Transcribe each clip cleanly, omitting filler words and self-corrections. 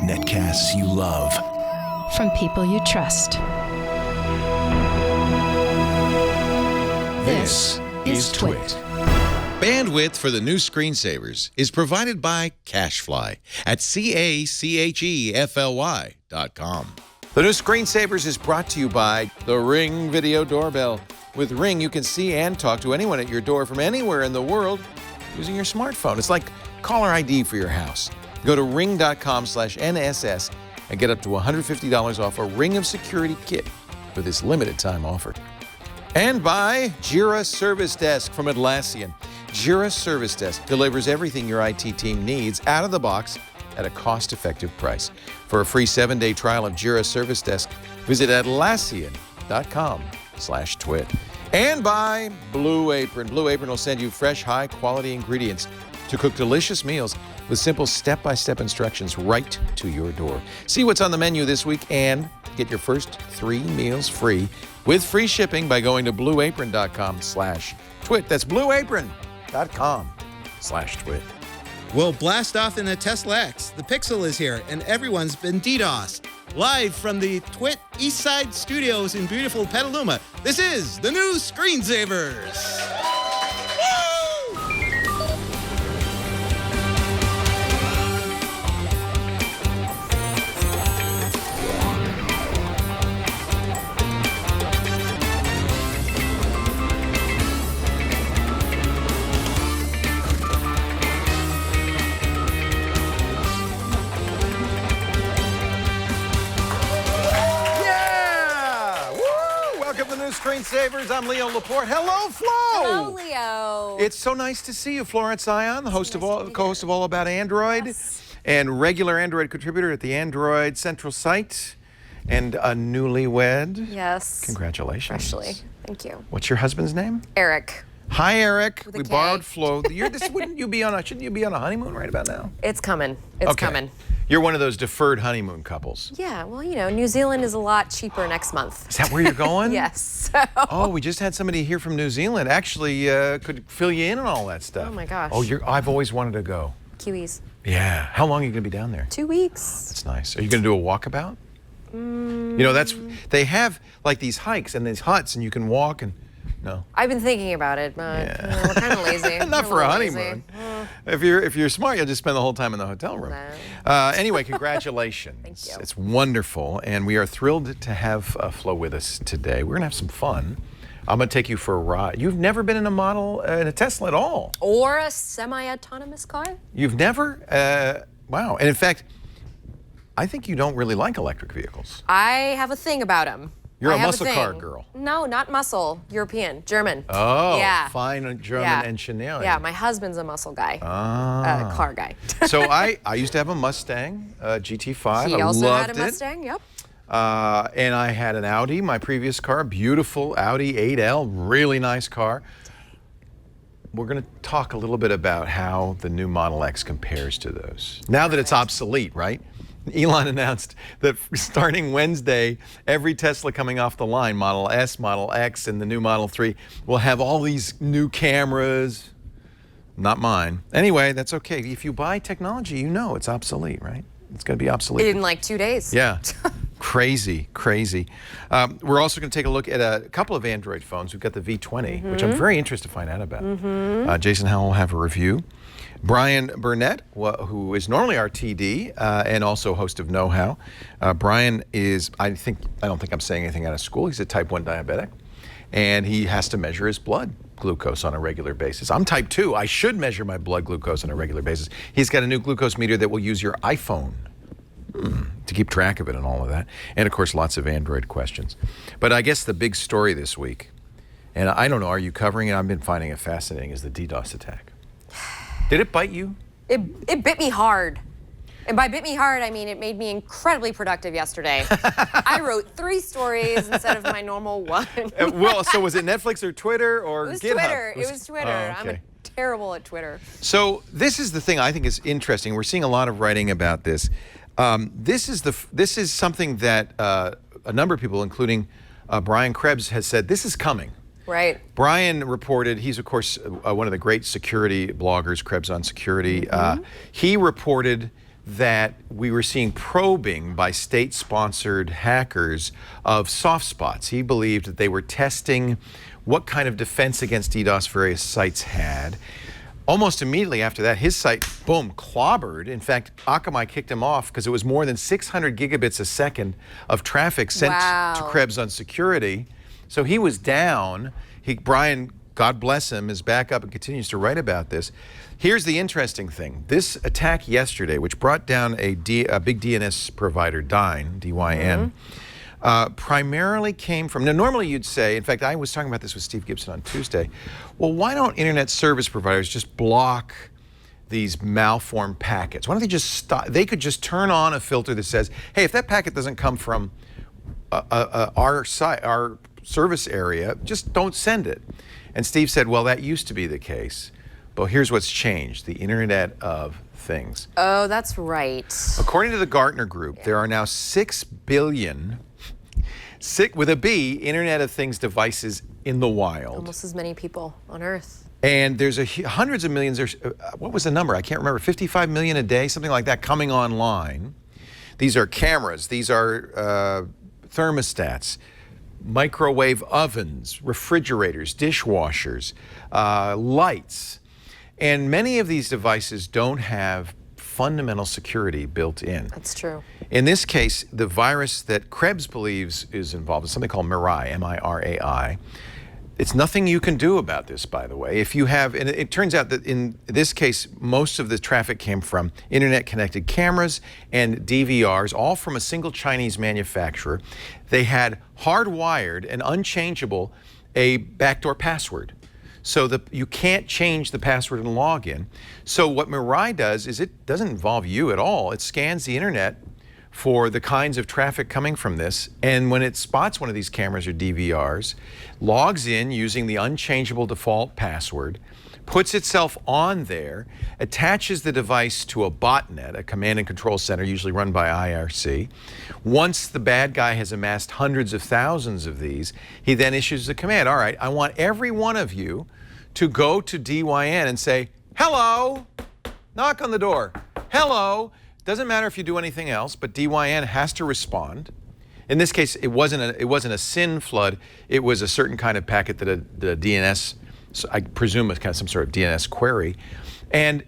Netcasts you love. From people you trust. This is Twit. Bandwidth for the new screensavers is provided by CacheFly at CacheFly.com. The new screensavers is brought to you by the Ring Video Doorbell. With Ring, you can see and talk to anyone at your door from anywhere in the world using your smartphone. It's like caller ID for your house. Go to ring.com/NSS and get up to $150 off a Ring of Security kit for this limited time offer. And by Jira Service Desk from Atlassian. Jira Service Desk delivers everything your IT team needs out of the box at a cost-effective price. For a free 7-day trial of Jira Service Desk, visit Atlassian.com/twit. And by Blue Apron. Blue Apron will send you fresh, high-quality ingredients to cook delicious meals with simple step-by-step instructions right to your door. See what's on the menu this week and get your first 3 meals free with free shipping by going to blueapron.com/twit. That's blueapron.com/twit. We'll blast off in a Tesla X. The Pixel is here, and everyone's been DDoSed. Live from the Twit East Side Studios in beautiful Petaluma, this is the new Screensavers. Screensavers. I'm Leo Laporte. Hello, Flo. Hello, Leo. It's so nice to see you, Florence Ion, the host co-host of All About Android, and regular Android contributor at the Android Central site, and a newlywed. Yes. Congratulations. Freshly. Thank you. What's your husband's name? Eric. Hi, Eric. With a We K. borrowed Flo. Shouldn't you be on a honeymoon right about now? It's coming. It's coming. You're one of those deferred honeymoon couples. Yeah, well, you know, New Zealand is a lot cheaper next month. Is that where you're going? Yes. So. Oh, we just had somebody here from New Zealand. Actually, could fill you in on all that stuff. Oh my gosh. Oh, I've always wanted to go. Kiwis. Yeah. How long are you going to be down there? 2 weeks. That's nice. Are you going to do a walkabout? You know, they have like these hikes and these huts, and you can walk and. No. I've been thinking about it, but we're kind of lazy. Not for a honeymoon. If you're smart, you'll just spend the whole time in the hotel room. Anyway, congratulations. Thank you. It's wonderful, and we are thrilled to have Flo with us today. We're gonna have some fun. I'm gonna take you for a ride. You've never been in a Tesla at all. Or a semi-autonomous car? You've never? Wow. And in fact, I think you don't really like electric vehicles. I have a thing about them. You're a muscle car girl. No, not muscle. European. German. Oh, yeah. Fine German engineering. Yeah, my husband's a muscle guy. Car guy. So I used to have a Mustang, GT5. He also had a Mustang, yep. And I had an Audi, my previous car, beautiful Audi 8L, really nice car. We're going to talk a little bit about how the new Model X compares to those. Now that it's obsolete, right? Elon announced that starting Wednesday, every Tesla coming off the line, Model S, Model X, and the new Model 3, will have all these new cameras. Not mine. Anyway, that's okay. If you buy technology, you know it's obsolete, right? It's going to be obsolete. In like 2 days. Yeah. Crazy, crazy. We're also going to take a look at a couple of Android phones. We've got the V20, which I'm very interested to find out about. Jason Howell will have a review. Bryan Burnett, who is normally our TD and also host of Know How. Bryan is, I don't think I'm saying anything out of school. He's a type 1 diabetic, and he has to measure his blood glucose on a regular basis. I'm type 2. I should measure my blood glucose on a regular basis. He's got a new glucose meter that will use your iPhone to keep track of it and all of that. And of course, lots of Android questions. But I guess the big story this week, and I don't know, are you covering it? I've been finding it fascinating, is the DDoS attack. Did it bite you? It bit me hard. And by bit me hard, I mean it made me incredibly productive yesterday. I wrote 3 stories instead of my normal 1. Well, so was it Netflix or Twitter or it was GitHub? Twitter. It was Twitter. Oh, okay. I'm terrible at Twitter. So this is the thing I think is interesting. We're seeing a lot of writing about this. This is something that a number of people, including Brian Krebs, has said this is coming. Right. Bryan reported, he's of course one of the great security bloggers, Krebs on Security. He reported that we were seeing probing by state-sponsored hackers of soft spots. He believed that they were testing what kind of defense against DDoS various sites had. Almost immediately after that, his site, boom, clobbered. In fact, Akamai kicked him off because it was more than 600 gigabits a second of traffic sent to Krebs on Security. So he was down. Bryan, God bless him, is back up and continues to write about this. Here's the interesting thing. This attack yesterday, which brought down a big DNS provider, DYN, primarily came from, now normally you'd say, in fact I was talking about this with Steve Gibson on Tuesday, well why don't internet service providers just block these malformed packets? Why don't they just stop? They could just turn on a filter that says, hey, if that packet doesn't come from our site, our service area, just don't send it. And Steve said, well, that used to be the case, but here's what's changed, the Internet of Things. Oh, that's right. According to the Gartner Group, there are now 6 billion, with a B, Internet of Things devices in the wild. Almost as many people on Earth. And there's hundreds of millions, what was the number? I can't remember, 55 million a day, something like that, coming online. These are cameras, these are thermostats, microwave ovens, refrigerators, dishwashers, lights. And many of these devices don't have fundamental security built in. That's true. In this case, the virus that Krebs believes is involved is something called Mirai, M-I-R-A-I. It's nothing you can do about this, by the way. If you have, and it turns out that in this case, most of the traffic came from internet-connected cameras and DVRs, all from a single Chinese manufacturer. They had hardwired and unchangeable a backdoor password. So you can't change the password and login. So what Mirai does is it doesn't involve you at all. It scans the internet for the kinds of traffic coming from this, and when it spots one of these cameras or DVRs, logs in using the unchangeable default password, puts itself on there, attaches the device to a botnet, a command and control center usually run by IRC. Once the bad guy has amassed hundreds of thousands of these, he then issues the command, all right, I want every one of you to go to DYN and say, hello, knock on the door, hello. Doesn't matter if you do anything else, but DYN has to respond. In this case, it wasn't a SYN flood. It was a certain kind of packet that the DNS, so I presume it's kind of some sort of DNS query, and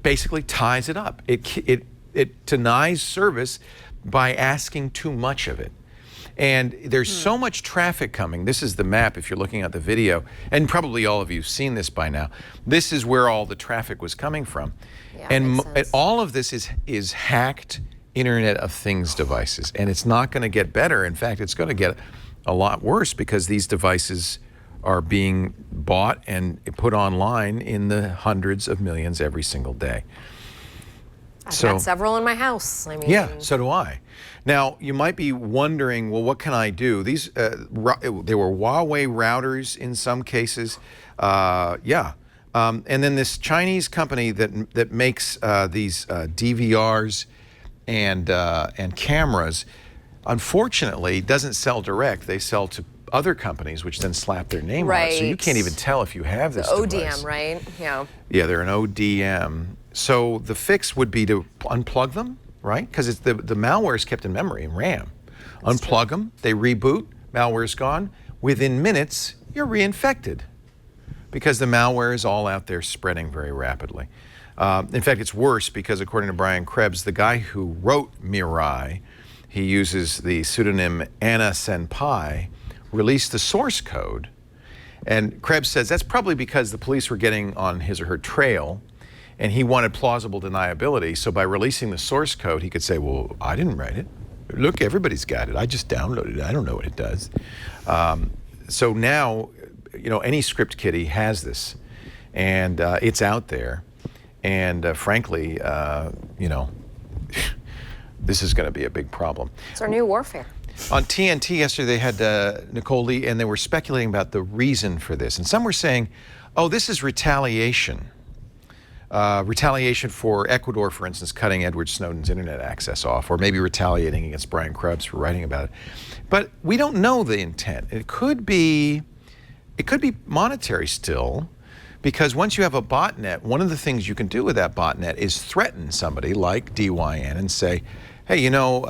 basically ties it up. It denies service by asking too much of it. And there's so much traffic coming. This is the map if you're looking at the video, and probably all of you have seen this by now. This is where all the traffic was coming from. Yeah, and all of this is hacked Internet of Things devices, and it's not going to get better. In fact, it's going to get a lot worse because these devices are being bought and put online in the hundreds of millions every single day. I've got several in my house. I mean, yeah, so do I. Now, you might be wondering, well, what can I do? These, there were Huawei routers in some cases. And then this Chinese company that makes these DVRs and cameras, unfortunately, doesn't sell direct. They sell to other companies, which then slap their name on it. So you can't even tell if you have this device. ODM, right? Yeah. Yeah, they're an ODM. So the fix would be to unplug them, right? Because the malware is kept in memory, in RAM. Unplug them, they reboot, malware's gone. Within minutes, you're reinfected because the malware is all out there spreading very rapidly. In fact, it's worse because according to Bryan Krebs, the guy who wrote Mirai, he uses the pseudonym Anna Senpai, released the source code. And Krebs says that's probably because the police were getting on his or her trail and he wanted plausible deniability. So by releasing the source code, he could say, well, I didn't write it. Look, everybody's got it. I just downloaded it. I don't know what it does. So now, you know, any script kiddie has this, and it's out there. And frankly, you know, this is going to be a big problem. It's our new warfare. On TNT yesterday, they had Nicole Lee, and they were speculating about the reason for this. And some were saying, oh, this is retaliation. Retaliation for Ecuador, for instance, cutting Edward Snowden's internet access off, or maybe retaliating against Bryan Krebs for writing about it. But we don't know the intent. It could be it could be monetary still, because once you have a botnet, one of the things you can do with that botnet is threaten somebody like DYN and say, hey, you know,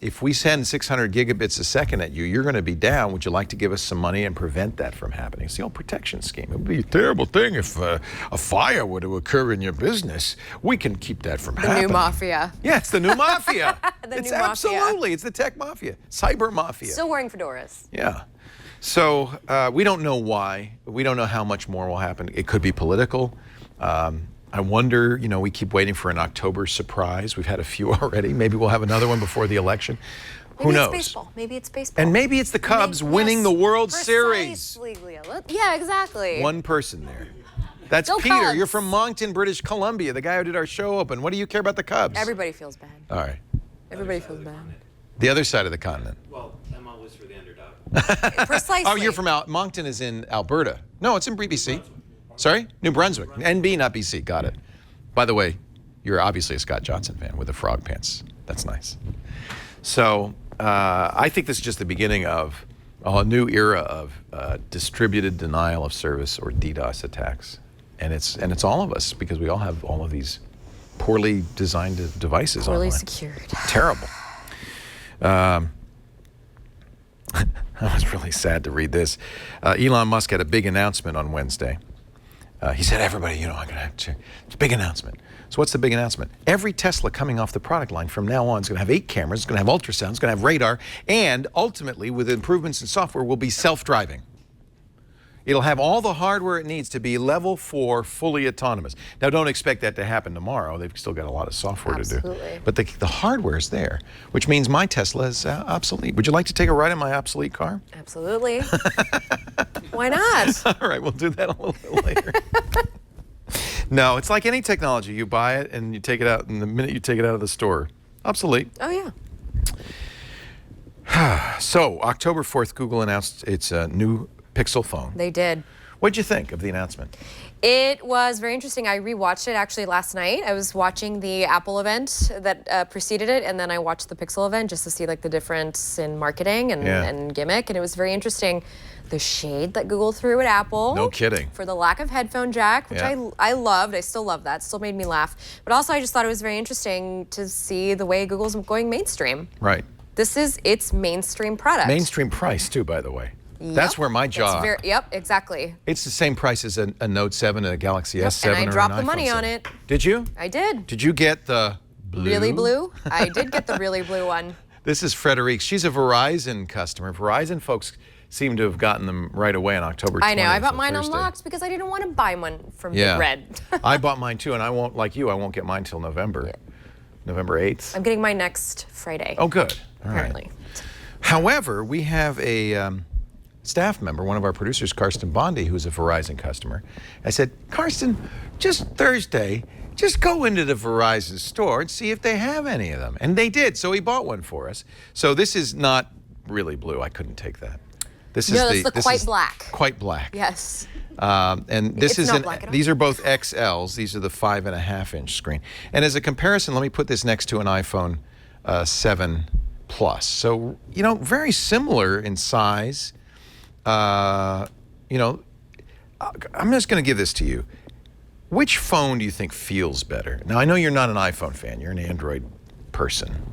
if we send 600 gigabits a second at you, you're going to be down. Would you like to give us some money and prevent that from happening? It's the old protection scheme. It would be a terrible thing if a fire were to occur in your business. We can keep that from happening. The new mafia. Yeah, it's the new mafia. It's new absolutely. It's the tech mafia, cyber mafia. Still wearing fedoras. Yeah. So we don't know why. We don't know how much more will happen. It could be political. I wonder, you know, we keep waiting for an October surprise. We've had a few already. Maybe we'll have another one before the election. Who knows? Maybe it's baseball. Maybe it's baseball. And maybe it's the Cubs winning the World Series. Yeah, exactly. One person there. That's Go Peter. Cubs. You're from Moncton, British Columbia, the guy who did our show open. What do you care about the Cubs? Everybody feels bad. All right. Everybody feels bad. The other side of the continent. Well, I'm always for the underdog. Precisely. Oh, you're from Moncton is in Alberta. No, it's in BC. Sorry? New Brunswick. NB, not BC. Got it. By the way, you're obviously a Scott Johnson fan with the frog pants. That's nice. So I think this is just the beginning of a new era of distributed denial of service, or DDoS attacks. And it's all of us, because we all have all of these poorly designed devices Poorly online. secured. Terrible. I was really sad to read this. Elon Musk had a big announcement on Wednesday. He said, everybody, you know, I'm going to have to, it's a big announcement. So what's the big announcement? Every Tesla coming off the product line from now on is going to have 8 cameras, it's going to have ultrasound, it's going to have radar, and ultimately, with improvements in software, will be self-driving. It'll have all the hardware it needs to be level 4, fully autonomous. Now, don't expect that to happen tomorrow. They've still got a lot of software to do. But the hardware is there, which means my Tesla is obsolete. Would you like to take a ride in my obsolete car? Absolutely. Why not? All right, we'll do that a little bit later. No, it's like any technology. You buy it and you take it out, and the minute you take it out of the store, obsolete. Oh, yeah. So, October 4th, Google announced its new Pixel phone. They did. What'd you think of the announcement? It was very interesting. I rewatched it actually last night. I was watching the Apple event that preceded it, and then I watched the Pixel event just to see like the difference in marketing and gimmick, and it was very interesting. The shade that Google threw at Apple. No kidding. For the lack of headphone jack, which I loved. I still love that. Still made me laugh. But also I just thought it was very interesting to see the way Google's going mainstream. Right. This is its mainstream product. Mainstream price, too, by the way. Yep. That's where my jaw. Yep, exactly. It's the same price as a Note 7, a Galaxy S7, and I or dropped an the money iPhone on 7. it. Did you? I did. Did you get the blue? Really blue? I did get the really blue one. This is Frederique. She's a Verizon customer. Verizon folks seem to have gotten them right away on October 20th. I know. I bought mine Thursday. unlocked because I didn't want to buy one from Big Red. I bought mine too, and I won't, like you, I won't get mine till November. November 8th. I'm getting mine next Friday. Oh, good. All apparently. Right. However, we have a staff member, one of our producers, Karsten Bondi, who's a Verizon customer. I said, Karsten, just Thursday, just go into the Verizon store and see if they have any of them. And they did, so he bought one for us. So this is not really blue. I couldn't take that. This is that's the quite black. Quite black. Yes. And this It's is not black at all. these are both XLs. These are the 5.5-inch screen. And as a comparison, let me put this next to an iPhone 7 Plus. So, you know, very similar in size. You know, I'm just going to give this to you. Which phone do you think feels better? Now, I know you're not an iPhone fan. You're an Android person.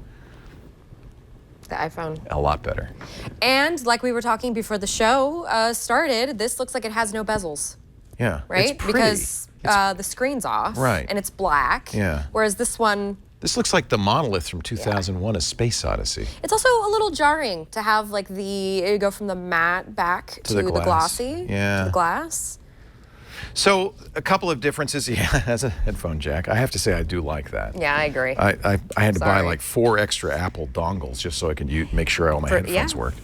The iPhone. A lot better. And like we were talking before the show started, this looks like it has no bezels. Yeah. Right? It's pretty. Because the screen's off. Right. And it's black. Yeah. Whereas this one. This looks like the monolith from 2001, A Space Odyssey. It's also a little jarring to have like you go from the matte back to the glossy. Yeah. To the glass. So a couple of differences. Yeah, it has a headphone jack. I have to say I do like that. Yeah, I agree. I had to buy Sorry. like 4 extra Apple dongles just so I could make sure all my headphones worked.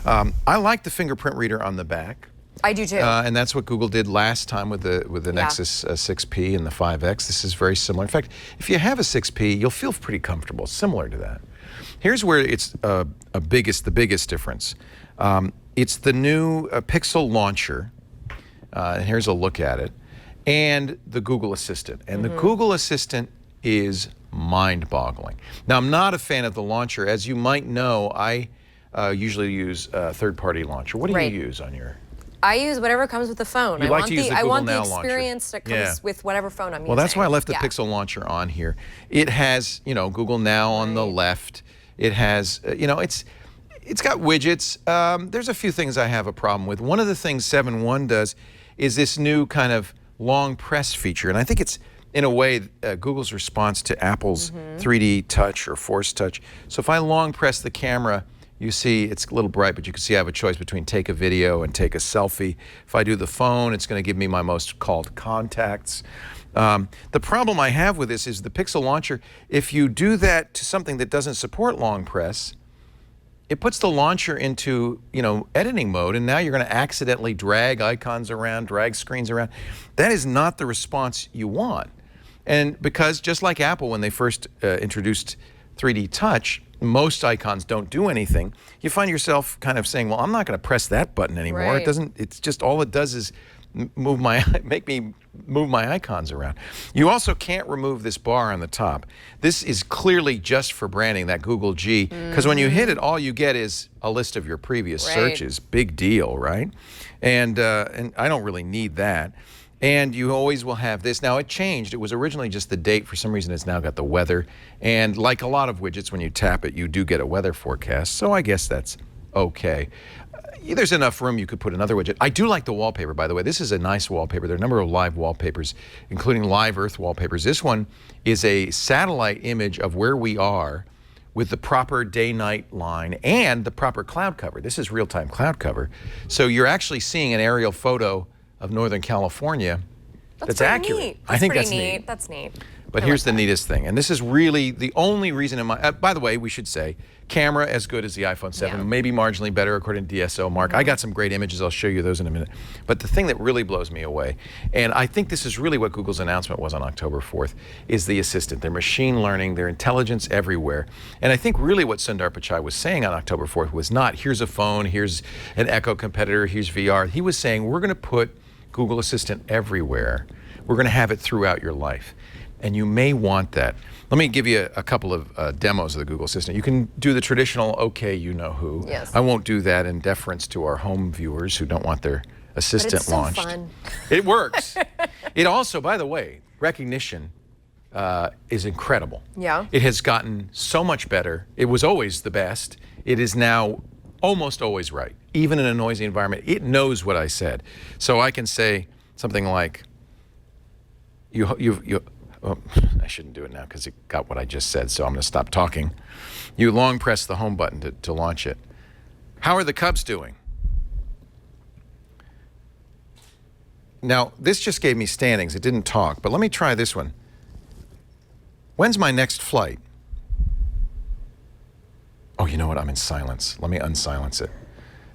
I like the fingerprint reader on the back. I do too. And that's what Google did last time with the Nexus 6P and the 5X. This is very similar. In fact, if you have a 6P, you'll feel pretty comfortable, similar to that. Here's where it's the biggest difference. It's the new Pixel launcher. And here's a look at it. And the Google Assistant. And the Google Assistant is mind-boggling. Now, I'm not a fan of the launcher. As you might know, I usually use a third-party launcher. What do you use on your... I use whatever comes with the phone. You like to use the I Google want Now the launcher. experience that comes with whatever phone I'm using. Well, that's why I left the Yeah. Pixel launcher on here. It has, you know, Google Now on the left. It has, you know, it's got widgets. There's a few things I have a problem with. One of the things 7.1 does is this new kind of long press feature, and I think it's in a way Google's response to Apple's 3D Touch or Force Touch. So if I long press the camera, you see it's a little bright, but you can see I have a choice between take a video and take a selfie. If I do the phone, it's going to give me my most called contacts. The problem I have with this is the Pixel launcher, if you do that to something that doesn't support long press, it puts the launcher into, you know, editing mode, and now you're going to accidentally drag icons around, drag screens around. That is not the response you want. And because just like Apple, when they first introduced 3D Touch, most icons don't do anything. You find yourself kind of saying, well, I'm not going to press that button anymore. Right. It doesn't, it's just all it does is make me move my icons around. You also can't remove this bar on the top. This is clearly just for branding, that Google G, because when you hit it, all you get is a list of your previous searches. Big deal, right? And I don't really need that. And you always will have this. Now, it changed. It was originally just the date. For some reason, it's now got the weather. And like a lot of widgets, when you tap it, you do get a weather forecast. So I guess that's okay. There's enough room you could put another widget. I do like the wallpaper, by the way. This is a nice wallpaper. There are a number of live wallpapers, including live Earth wallpapers. This one is a satellite image of where we are with the proper day-night line and the proper cloud cover. This is real-time cloud cover. So you're actually seeing an aerial photo of Northern California that's accurate. Neat. I think pretty that's neat. That's neat. But here's the neatest thing, and this is really the only reason in my, by the way, we should say, camera as good as the iPhone 7, maybe marginally better according to DSO Mark. I got some great images, I'll show you those in a minute. But the thing that really blows me away, and I think this is really what Google's announcement was on October 4th, is the Assistant, their machine learning, their intelligence everywhere. And I think really what Sundar Pichai was saying on October 4th was not, here's a phone, here's an Echo competitor, here's VR. He was saying, we're gonna put Google Assistant everywhere. We're gonna have it throughout your life. And you may want that. Let me give you a couple of demos of the Google Assistant. You can do the traditional, okay, you know who. Yes. I won't do that in deference to our home viewers who don't want their assistant launched. But it's so fun. It works. It also, by the way, recognition is incredible. Yeah. It has gotten so much better. It was always the best. It is now almost always right. Even in a noisy environment, it knows what I said. So I can say something like, oh, I shouldn't do it now because it got what I just said, so I'm going to stop talking. You long press the home button to launch it. How are the Cubs doing? Now, this just gave me standings. It didn't talk, but let me try this one. When's my next flight? Oh, you know what? I'm in silence. Let me unsilence it.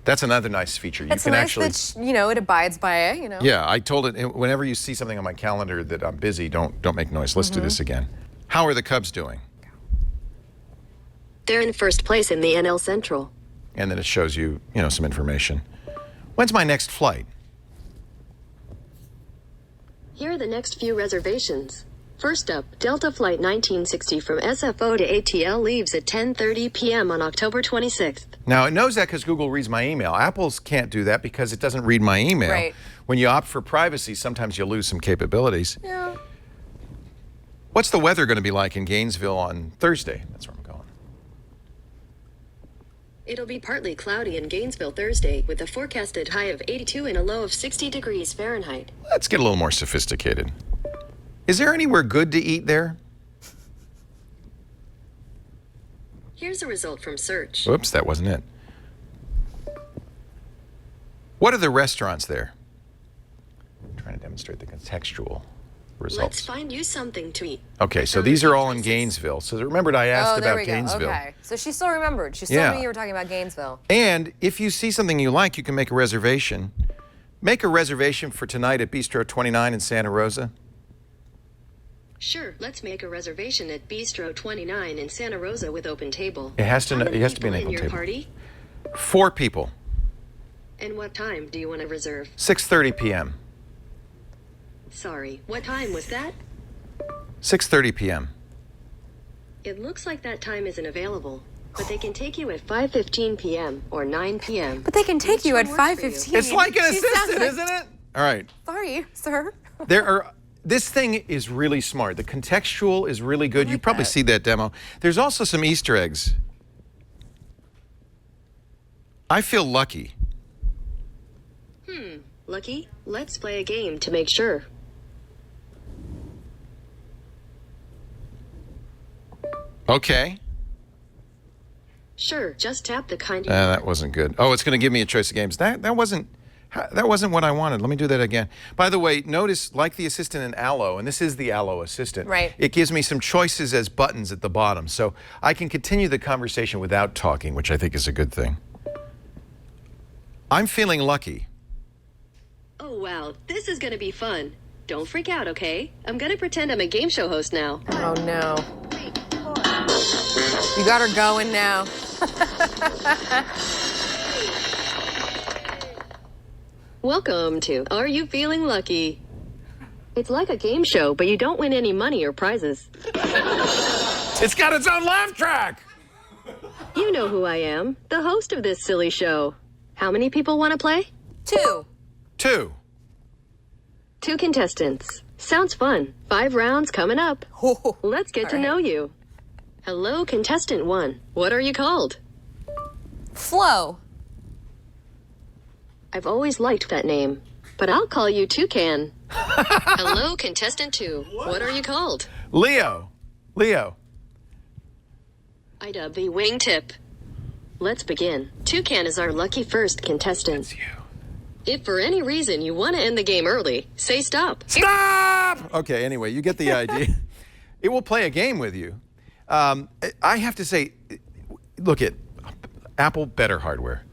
That's another nice feature. It's you can nice actually, that, you know, it abides by it, you know. Yeah, I told it, whenever you see something on my calendar that I'm busy, don't make noise. Let's do this again. How are the Cubs doing? They're in first place in the NL Central. And then it shows you, you know, some information. When's my next flight? Here are the next few reservations. First up, Delta Flight 1960 from SFO to ATL leaves at 10:30 p.m. on October 26th. Now, it knows that because Google reads my email. Apple's can't do that because it doesn't read my email. Right. When you opt for privacy, sometimes you lose some capabilities. Yeah. What's the weather going to be like in Gainesville on Thursday? That's where I'm going. It'll be partly cloudy in Gainesville Thursday with a forecasted high of 82 and a low of 60 degrees Fahrenheit. Let's get a little more sophisticated. Is there anywhere good to eat there? Here's a result from search. Oops, that wasn't it. What are the restaurants there? I'm trying to demonstrate the contextual results. Let's find you something to eat. Okay, so these are all in Gainesville. So remembered I asked there about we go. Gainesville. Okay. So she still remembered. She still knew you were talking about Gainesville. And if you see something you like, you can make a reservation. Make a reservation for tonight at Bistro 29 in Santa Rosa. Sure, let's make a reservation at Bistro 29 in Santa Rosa with open table. It has to How many be an people open in your table. party? 4 people. And what time do you want to reserve? 6:30 p.m. Sorry, what time was that? 6:30 p.m. It looks like that time isn't available. but they can take you at 5:15 p.m. or 9 p.m. But they can take you at Which one works for you? 5:15. It's like an She assistant, sounds like- isn't it? All right. Sorry, sir. This thing is really smart. The contextual is really good. You probably that. see that demo. There's also some Easter eggs. I feel lucky. Lucky? Let's play a game to make sure. Okay. Sure, just tap the kind. That wasn't good. Oh, it's going to give me a choice of games. That wasn't what I wanted. Let me do that again. By the way, notice, like the assistant in Allo, and this is the Allo assistant. Right. It gives me some choices as buttons at the bottom, so I can continue the conversation without talking, which I think is a good thing. I'm feeling lucky. Oh wow, this is gonna be fun. Don't freak out, okay? I'm gonna pretend I'm a game show host now. Oh no. You got her going now. Welcome to Are You Feeling Lucky? It's like a game show, but you don't win any money or prizes. It's got its own laugh track. You know who I am, the host of this silly show. How many people want to play? 2. 2. 2 contestants. Sounds fun. 5 rounds coming up. Let's get to know you. Hello, contestant 1. What are you called? Flo. I've always liked that name, but I'll call you Toucan. Hello, contestant 2. What are you called? Leo. Ida the Wingtip. Let's begin. Toucan is our lucky first contestant. It's you. If for any reason you want to end the game early, say stop. Stop! Okay, anyway, you get the idea. It will play a game with you. I have to say, look at Apple, better hardware.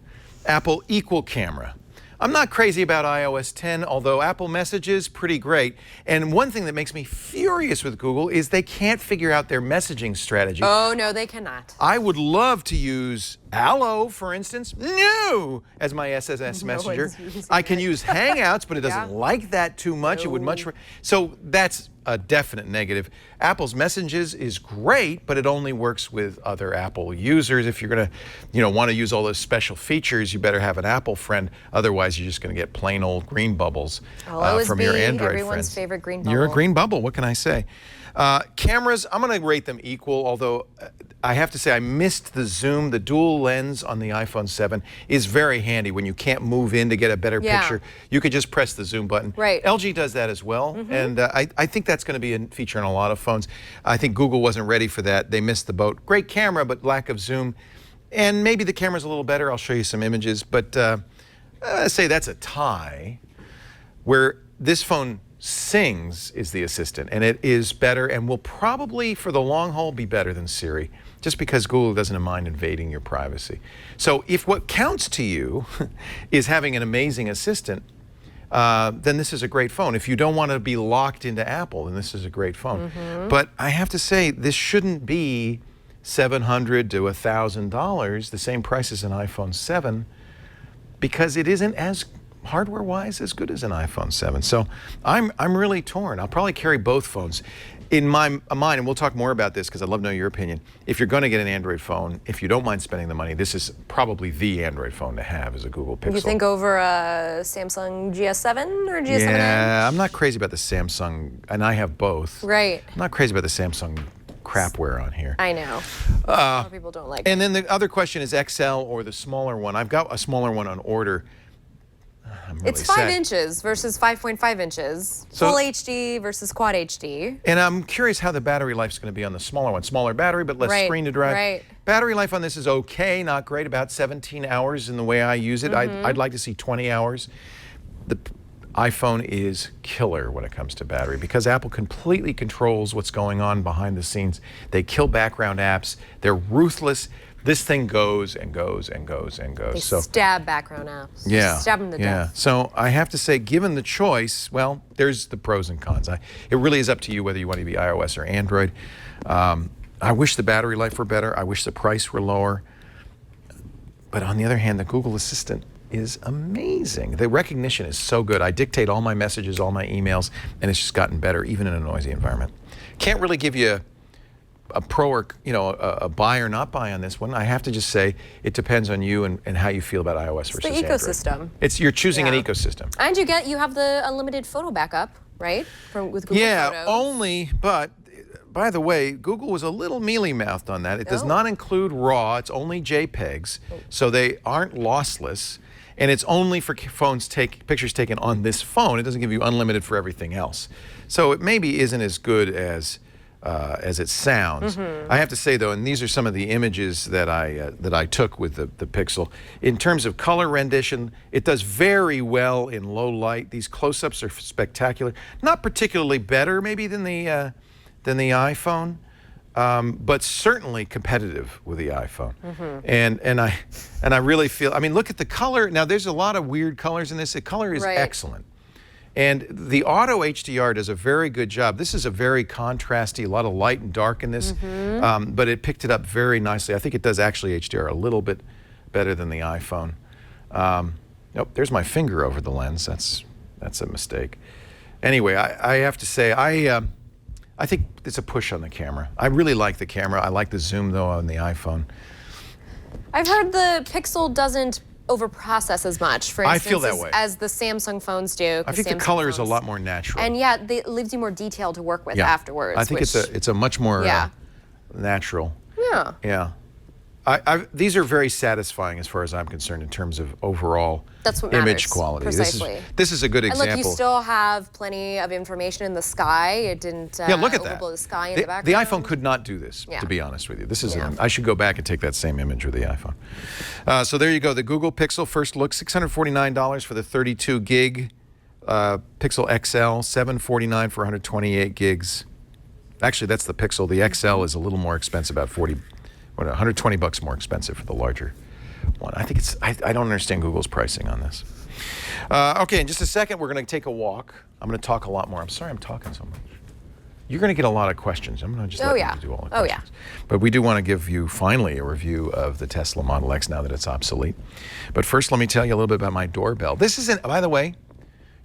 Apple, equal camera. I'm not crazy about iOS 10, although Apple Messages, pretty great. And one thing that makes me furious with Google is they can't figure out their messaging strategy. Oh, no, they cannot. I would love to use Allo, for instance, as my SSS messenger. one's using I can it. use Hangouts, but it doesn't Yeah. like that too much. It would much. So that's a definite negative. Apple's Messages is great, but it only works with other Apple users. If you're going to, want to use all those special features, you better have an Apple friend. Otherwise, you're just going to get plain old green bubbles I'll always from be your Android everyone's friends. favorite green You're a bubble. green bubble. What can I say? Cameras, I'm going to rate them equal, although I have to say I missed the zoom. The dual lens on the iPhone 7 is very handy when you can't move in to get a better Yeah. picture. You could just press the zoom button. Right. LG does that as well, and I think that's going to be a feature in a lot of phones. I think Google wasn't ready for that. They missed the boat. Great camera, but lack of zoom. And maybe the camera's a little better. I'll show you some images, but let's say that's a tie. Where this phone sings is the assistant, and it is better and will probably, for the long haul, be better than Siri, just because Google doesn't mind invading your privacy. So if what counts to you is having an amazing assistant, then this is a great phone. If you don't want to be locked into Apple, then this is a great phone. But I have to say, this shouldn't be $700 to $1,000, the same price as an iPhone 7, because it isn't as hardware-wise as good as an iPhone 7. So I'm really torn. I'll probably carry both phones. In my mind, and we'll talk more about this because I'd love to know your opinion, if you're going to get an Android phone, if you don't mind spending the money, this is probably the Android phone to have as a Google Pixel. You think over a Samsung GS7 or GS7? Yeah, I'm not crazy about the Samsung, and I have both. Right. I'm not crazy about the Samsung crapware on here. I know. A lot of people don't like it. And then the other question is XL or the smaller one. I've got a smaller one on order. I'm really It's 5 sad. inches versus 5.5 inches. So- Full HD versus quad HD. And I'm curious how the battery life's going to be on the smaller one. Smaller battery, but less Right, screen to drive. right. Battery life on this is okay, not great. About 17 hours in the way I use it. I'd like to see 20 hours. The iPhone is killer when it comes to battery because Apple completely controls what's going on behind the scenes. They kill background apps. They're ruthless. This thing goes and goes and goes and goes. They So stab background apps. yeah, Stab them to death. So I have to say, given the choice, well, there's the pros and cons. It really is up to you whether you want to be iOS or Android. I wish the battery life were better. I wish the price were lower. But on the other hand, the Google Assistant is amazing. The recognition is so good. I dictate all my messages, all my emails, and it's just gotten better, even in a noisy environment. Can't really give you a pro or a buy or not buy on this one. I have to just say it depends on you and how you feel about iOS versus Android. It's the ecosystem. You're choosing an ecosystem. And you have the unlimited photo backup, right? With Google Photos. Only, but by the way, Google was a little mealy-mouthed on that. It does not include RAW. It's only JPEGs, so they aren't lossless. And it's only for pictures taken on this phone. It doesn't give you unlimited for everything else. So it maybe isn't as good as it sounds. I have to say though, and these are some of the images that I took with the Pixel. In terms of color rendition, it does very well in low light. These close-ups are spectacular. Not particularly better maybe than the iPhone. But certainly competitive with the iPhone, and I really feel. I mean, look at the color. Now, there's a lot of weird colors in this. The color is excellent, and the auto HDR does a very good job. This is a very contrasty, a lot of light and dark in this, but it picked it up very nicely. I think it does actually HDR a little bit better than the iPhone. Nope, there's my finger over the lens. That's a mistake. Anyway, I have to say I think it's a push on the camera. I really like the camera. I like the zoom, though, on the iPhone. I've heard the Pixel doesn't overprocess as much, for instance, I feel that way. As the Samsung phones do. I think the color is a lot more natural. And it leaves you more detail to work with afterwards. I think it's a much more natural. Yeah. Yeah. These are very satisfying as far as I'm concerned in terms of overall image quality. Precisely. This is a good example. And look, you still have plenty of information in the sky. It didn't look at that. overblow the sky in the background. The iPhone could not do this, to be honest with you. This is I should go back and take that same image with the iPhone. So there you go. The Google Pixel first look, $649 for the 32 gig Pixel XL, $749 for 128 gigs. Actually, that's the Pixel. The XL is a little more expensive, about $120 more expensive for the larger one. I think I don't understand Google's pricing on this. Okay, in just a second, we're going to take a walk. I'm going to talk a lot more. I'm sorry I'm talking so much. You're going to get a lot of questions. I'm going to just let you do all the questions. But we do want to give you, finally, a review of the Tesla Model X now that it's obsolete. But first, let me tell you a little bit about my doorbell. This isn't, by the way,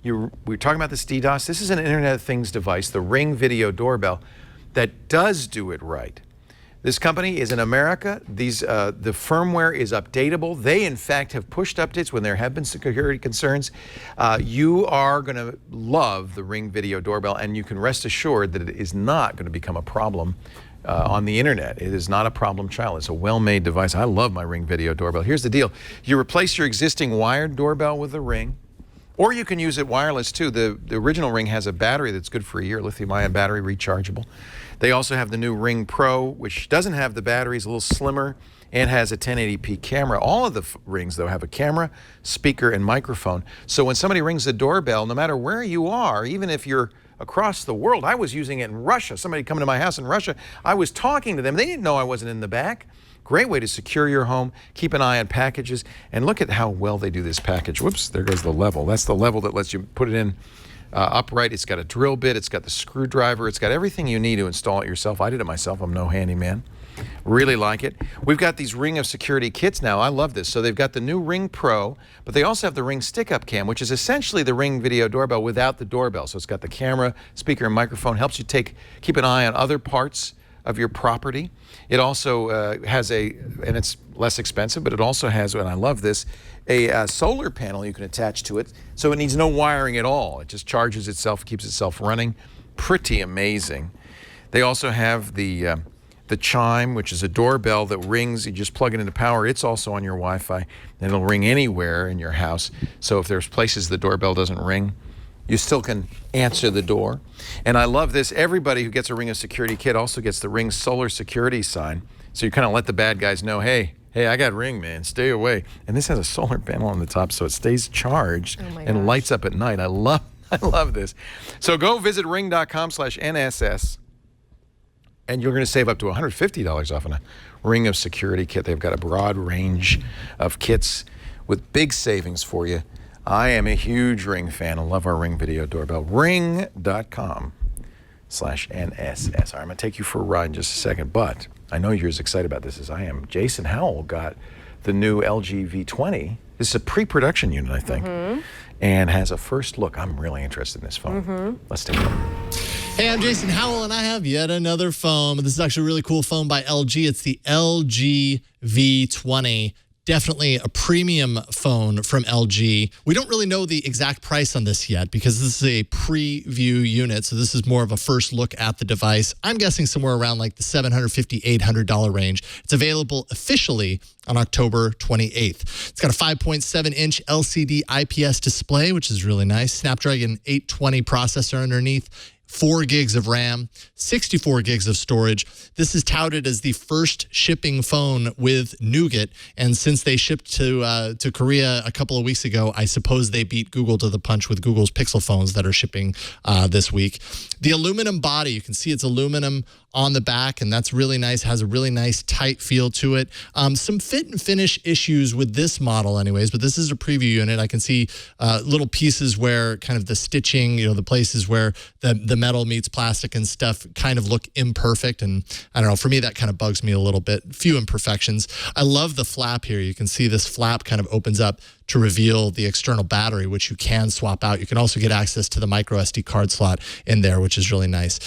we were talking about this DDoS. This is an Internet of Things device, the Ring Video Doorbell, that does do it right. This company is in America. The firmware is updatable. They, in fact, have pushed updates when there have been security concerns. You are going to love the Ring Video Doorbell, and you can rest assured that it is not going to become a problem on the internet. It is not a problem child. It's a well-made device. I love my Ring Video Doorbell. Here's the deal. You replace your existing wired doorbell with the Ring, or you can use it wireless, too. The original Ring has a battery that's good for a year, lithium-ion battery, rechargeable. They also have the new Ring Pro, which doesn't have the batteries, a little slimmer, and has a 1080p camera. All of the Rings, though, have a camera, speaker, and microphone. So when somebody rings the doorbell, no matter where you are, even if you're across the world, I was using it in Russia. Somebody coming to my house in Russia, I was talking to them. They didn't know I wasn't in the back. Great way to secure your home, keep an eye on packages, and look at how well they do this package. Whoops, there goes the level. That's the level that lets you put it in upright. It's got a drill bit, it's got the screwdriver, it's got everything you need to install it yourself. I did it myself, I'm no handyman. Really like it. We've got these Ring of Security kits now. I love this. So they've got the new Ring Pro, but they also have the Ring Stick-Up Cam, which is essentially the Ring Video Doorbell without the doorbell. So it's got the camera, speaker, and microphone. Helps you keep an eye on other parts of your property. It also has and it's less expensive, but it also has, and I love this, a solar panel you can attach to it, so it needs no wiring at all. It just charges itself, keeps itself running. Pretty amazing. They also have the Chime, which is a doorbell that rings. You just plug it into power. It's also on your Wi-Fi, and it'll ring anywhere in your house. So if there's places the doorbell doesn't ring, you still can answer the door. And I love this. Everybody who gets a Ring of Security kit also gets the Ring Solar Security sign. So you kind of let the bad guys know, hey, I got Ring, man, stay away. And this has a solar panel on the top, so it stays charged and lights up at night. I love this. So go visit ring.com/NSS, and you're going to save up to $150 off on a Ring of Security kit. They've got a broad range of kits with big savings for you. I am a huge Ring fan. I love our Ring Video Doorbell. Ring.com/NSS. I'm going to take you for a ride in just a second, but I know you're as excited about this as I am. Jason Howell got the new LG V20. This is a pre-production unit, I think, and has a first look. I'm really interested in this phone. Let's take a look. Hey, I'm Jason Howell, and I have yet another phone. This is actually a really cool phone by LG. It's the LG V20. Definitely a premium phone from LG. We don't really know the exact price on this yet because this is a preview unit, so this is more of a first look at the device. I'm guessing somewhere around like the $750, $800 range. It's available officially on October 28th. It's got a 5.7-inch LCD IPS display, which is really nice. Snapdragon 820 processor underneath. 4 gigs of RAM, 64 gigs of storage. This is touted as the first shipping phone with Nougat, and since they shipped to Korea a couple of weeks ago, I suppose they beat Google to the punch with Google's Pixel phones that are shipping this week. The aluminum body, you can see it's aluminum on the back, and that's really nice. Has a really nice tight feel to it. Some fit and finish issues with this model anyways, but this is a preview unit. I can see little pieces where kind of the stitching, the places where the metal meets plastic and stuff kind of look imperfect, and I don't know, for me that kind of bugs me a little bit. Few imperfections. I love the flap here. You can see this flap kind of opens up to reveal the external battery, which you can swap out. You can also get access to the micro SD card slot in there, which is really nice.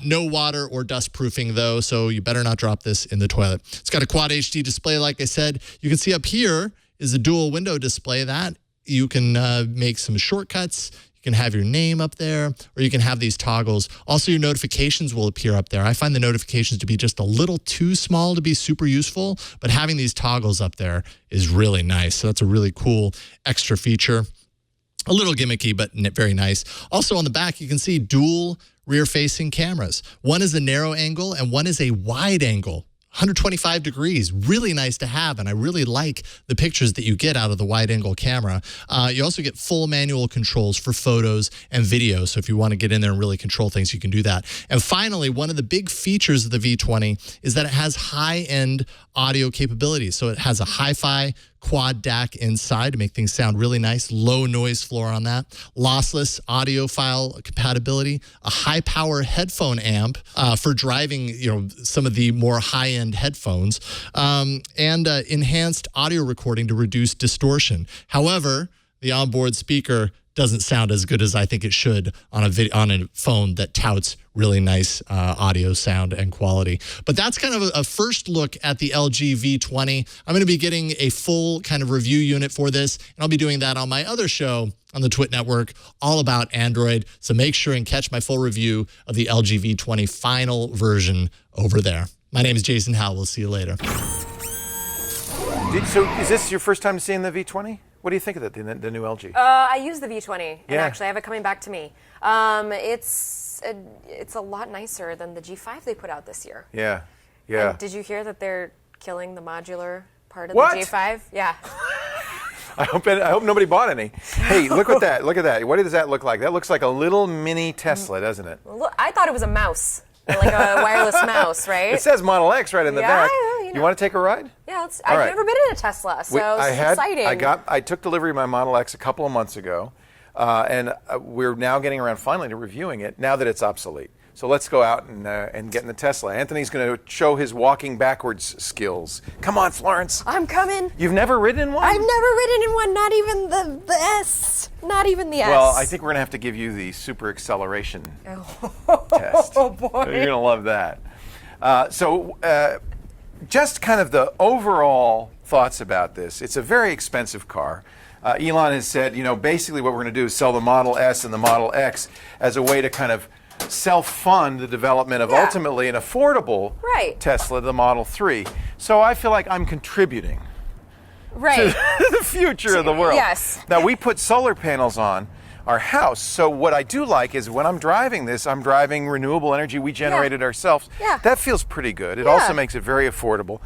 No water or dust proofing though, so you better not drop this in the toilet. It's got a quad HD display, like I said. You can see up here is a dual window display that you can make some shortcuts. You can have your name up there, or you can have these toggles. Also, your notifications will appear up there. I find the notifications to be just a little too small to be super useful, but having these toggles up there is really nice. So that's a really cool extra feature. A little gimmicky, but very nice. Also on the back, you can see dual rear-facing cameras. One is a narrow angle and one is a wide angle. 125 degrees, really nice to have, and I really like the pictures that you get out of the wide-angle camera. You also get full manual controls for photos and video, so if you want to get in there and really control things, you can do that. And finally, one of the big features of the V20 is that it has high-end audio capabilities. So it has a hi-fi quad DAC inside to make things sound really nice, low noise floor on that, lossless audio file compatibility, a high power headphone amp for driving, some of the more high-end headphones, and enhanced audio recording to reduce distortion. However, the onboard speaker doesn't sound as good as I think it should on a phone that touts really nice audio sound and quality. But that's kind of a first look at the LG V20. I'm going to be getting a full kind of review unit for this, and I'll be doing that on my other show on the Twit Network, all about Android. So make sure and catch my full review of the LG V20 final version over there. My name is Jason Howell. We'll see you later. So is this your first time seeing the V20? What do you think of the new LG? I use the V20, and Yeah. actually I have it coming back to me. It's a lot nicer than the G5 they put out this year. Yeah. And did you hear that they're killing the modular part of What? the G5? Yeah. I hope nobody bought any. Hey, look at that. Look at that. What does that look like? That looks like a little mini Tesla, doesn't it? Look, I thought it was a mouse, like a wireless mouse, right? It says Model X right in the back. you You want to take a ride? Yeah, I've right. never been in a Tesla, so it's exciting. I took delivery of my Model X a couple of months ago, and we're now getting around finally to reviewing it now that it's obsolete. So let's go out and get in the Tesla. Anthony's going to show his walking backwards skills. Come on, Florence. I'm coming. You've never ridden in one? I've never ridden in one, not even the S. Not even the S. Well, I think we're going to have to give you the super acceleration test. Oh, boy. You're going to love that. Just kind of the overall thoughts about this. It's a very expensive car. Elon has said, basically what we're going to do is sell the Model S and the Model X as a way to kind of self-fund the development of ultimately an affordable Tesla, the Model 3. So I feel like I'm contributing to the future of the world. Yes. Now, we put solar panels on our house. So what I do like is when I'm driving this, I'm driving renewable energy we generated ourselves. Yeah. That feels pretty good. It also makes it very affordable.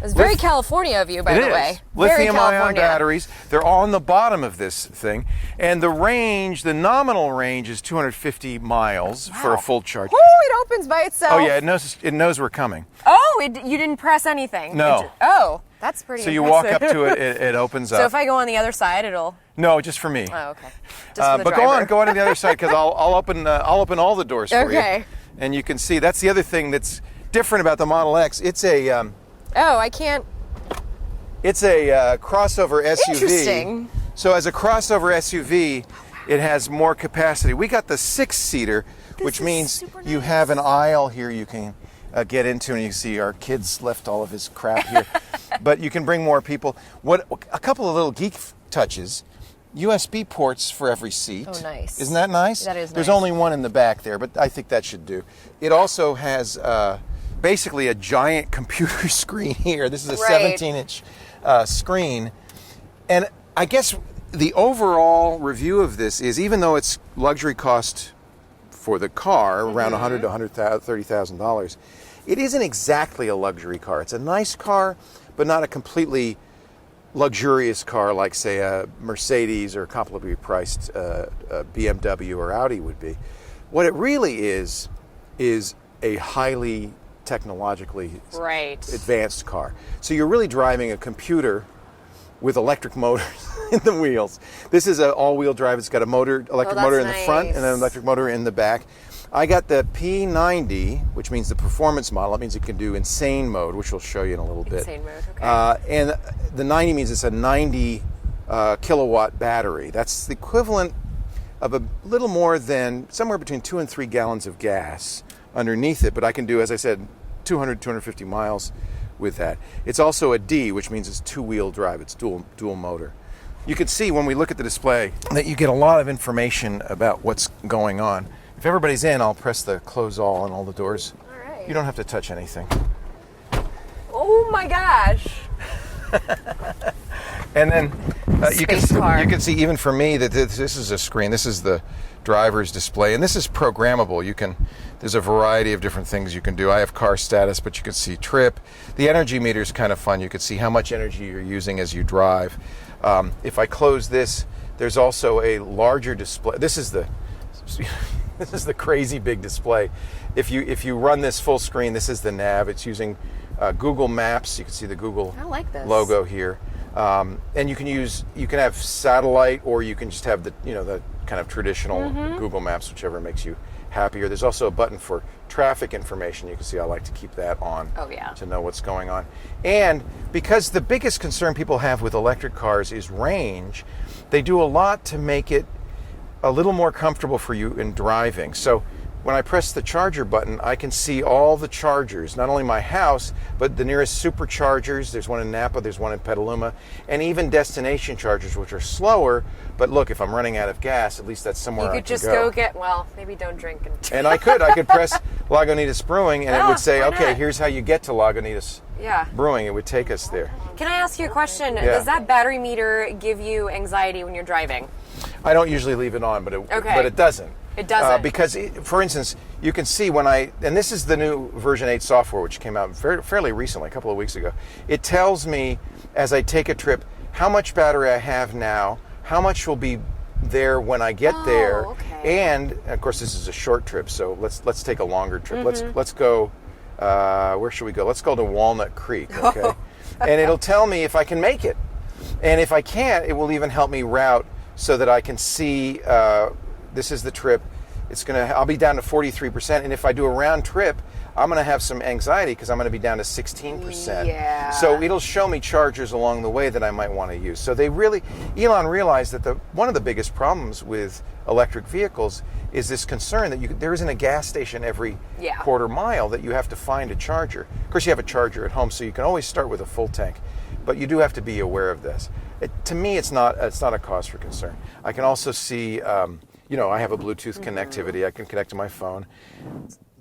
It's very California of you, by the way. Lithium-ion batteries. They're on the bottom of this thing. And the range, the nominal range is 250 miles for a full charge. Ooh, it opens by itself. Oh, yeah, it knows we're coming. Oh, you didn't press anything. No. That's pretty So you impressive. walk up to it, it opens up. So if I go on the other side, it'll... No, just for me. Oh, okay. Just for the but driver. go on to the other side, because I'll open all the doors for you. Okay. And you can see, that's the other thing that's different about the Model X. It's a... I can't... It's a crossover SUV. Interesting. So as a crossover SUV, it has more capacity. We got the 6-seater, which means you have an aisle here you can get into, and you can see our kids left all of his crap here. But you can bring more people. A couple of little geek touches. USB ports for every seat. Oh, nice. Isn't that nice? That is nice. There's only one in the back there, but I think that should do. It also has basically a giant computer screen here. This is a 17-inch screen. And I guess the overall review of this is, even though it's luxury cost for the car, around $100,000 to $130,000, it isn't exactly a luxury car. It's a nice car, but not a completely luxurious car like, say, a Mercedes or a comparably priced BMW or Audi would be. What it really is a highly technologically advanced car. So you're really driving a computer with electric motors in the wheels. This is an all-wheel drive. It's got a electric motor in the front and an electric motor in the back. I got the P90, which means the performance model. That means it can do insane mode, which we'll show you in a little bit. Insane mode, okay. And the 90 means it's a 90 kilowatt battery. That's the equivalent of a little more than somewhere between 2 and 3 gallons of gas underneath it. But I can do, as I said, 250 miles with that. It's also a D, which means it's two-wheel drive. It's dual motor. You can see when we look at the display that you get a lot of information about what's going on. If everybody's in, I'll press the close all on all the doors. All right. You don't have to touch anything. Oh my gosh. And then you can see, even for me, that this is a screen. This is the driver's display, and this is programmable. There's a variety of different things you can do. I have car status, but you can see trip. The energy meter is kind of fun. You can see how much energy you're using as you drive. If I close this, there's also a larger display. This is the crazy big display. If you run this full screen, this is the nav. It's using Google Maps. You can see the Google logo here. And you can have satellite, or you can just have the kind of traditional Google Maps, whichever makes you happier. There's also a button for traffic information. You can see I like to keep that on to know what's going on. And because the biggest concern people have with electric cars is range, they do a lot to make it a little more comfortable for you in driving. So when I press the charger button, I can see all the chargers, not only my house, but the nearest superchargers. There's one in Napa, there's one in Petaluma, and even destination chargers, which are slower. But look, if I'm running out of gas, at least that's somewhere I can go. You could just go get, maybe don't drink. And I could press Lagunitas Brewing, and it would say, okay, here's how you get to Lagunitas Brewing. It would take us there. Can I ask you a question? Yeah. Does that battery meter give you anxiety when you're driving? I don't usually leave it on, but it doesn't. It doesn't. Because, for instance, you can see and this is the new version 8 software, which came out fairly recently, a couple of weeks ago. It tells me, as I take a trip, how much battery I have now, how much will be there when I get there, and of course this is a short trip, so let's take a longer trip. Let's go. Where should we go? Let's go to Walnut Creek, okay? And it'll tell me if I can make it, and if I can't, it will even help me route so that I can see. This is the trip. I'll be down to 43%, and if I do a round trip, I'm going to have some anxiety because I'm going to be down to 16%. Yeah. So it'll show me chargers along the way that I might want to use. So Elon realized that one of the biggest problems with electric vehicles is this concern that there isn't a gas station every quarter mile, that you have to find a charger. Of course, you have a charger at home, so you can always start with a full tank, but you do have to be aware of this. To me, it's not a cause for concern. I can also see, I have a Bluetooth connectivity. I can connect to my phone.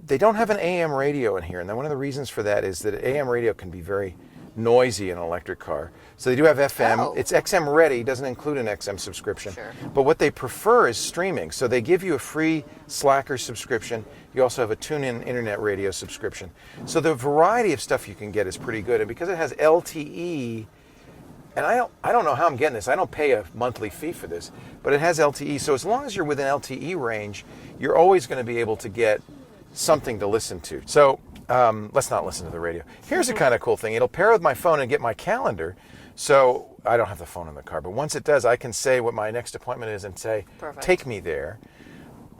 They don't have an AM radio in here, and one of the reasons for that is that AM radio can be very noisy in an electric car. So they do have FM. It's XM ready, doesn't include an XM subscription. Sure. But what they prefer is streaming. So they give you a free Slacker subscription. You also have a TuneIn internet radio subscription. So the variety of stuff you can get is pretty good. And because it has LTE, and I don't know how I'm getting this. I don't pay a monthly fee for this, but it has LTE. So as long as you're within LTE range, you're always going to be able to get something to listen to. So let's not listen to the radio. Here's a kind of cool thing. It'll pair with my phone and get my calendar. So I don't have the phone in the car, but once it does, I can say what my next appointment is and say, take me there.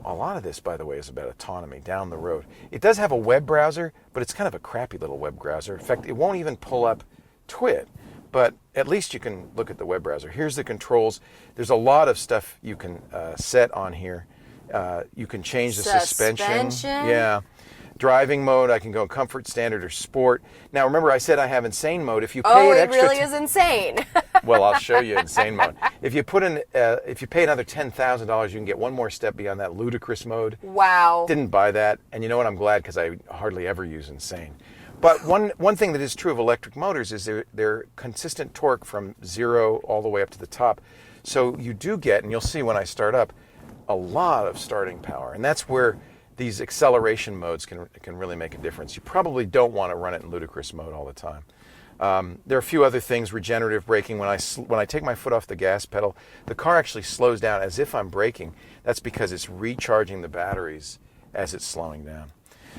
A lot of this, by the way, is about autonomy down the road. It does have a web browser, but it's kind of a crappy little web browser. In fact, it won't even pull up Twit, but at least you can look at the web browser. Here's the controls. There's a lot of stuff you can set on here. You can change the suspension. Suspension? Yeah. Driving mode, I can go comfort, standard, or sport. Now, remember, I said I have insane mode. If you pay an it extra really is insane. well, I'll show you insane mode. If you pay another $10,000, you can get one more step beyond that ludicrous mode. Wow. Didn't buy that, and you know what? I'm glad because I hardly ever use insane. But one thing that is true of electric motors is they're consistent torque from 0 all the way up to the top. So you do get, and you'll see when I start up, a lot of starting power, and that's where these acceleration modes can really make a difference. You probably don't want to run it in ludicrous mode all the time. There are a few other things, regenerative braking. When I take my foot off the gas pedal, the car actually slows down as if I'm braking. That's because it's recharging the batteries as it's slowing down.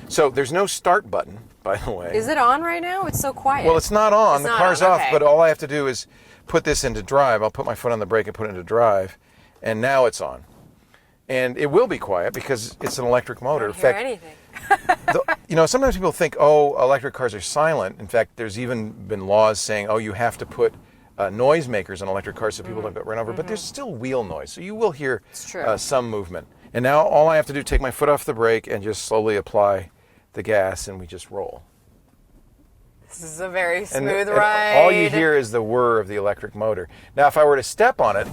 So there's no start button, by the way. Is it on right now? It's so quiet. Well, it's not on. It's the not car's on, off, okay. but all I have to do is put this into drive. I'll put my foot on the brake and put it into drive, and now it's on. And it will be quiet because it's an electric motor. I don't hear anything. Sometimes people think, oh, electric cars are silent. In fact, there's even been laws saying, oh, you have to put noisemakers on electric cars so people don't get run over. But there's still wheel noise, so you will hear some movement. And now all I have to do is take my foot off the brake and just slowly apply the gas, and we just roll. This is a very And smooth ride. all you hear is the whir of the electric motor. Now, if I were to step on it,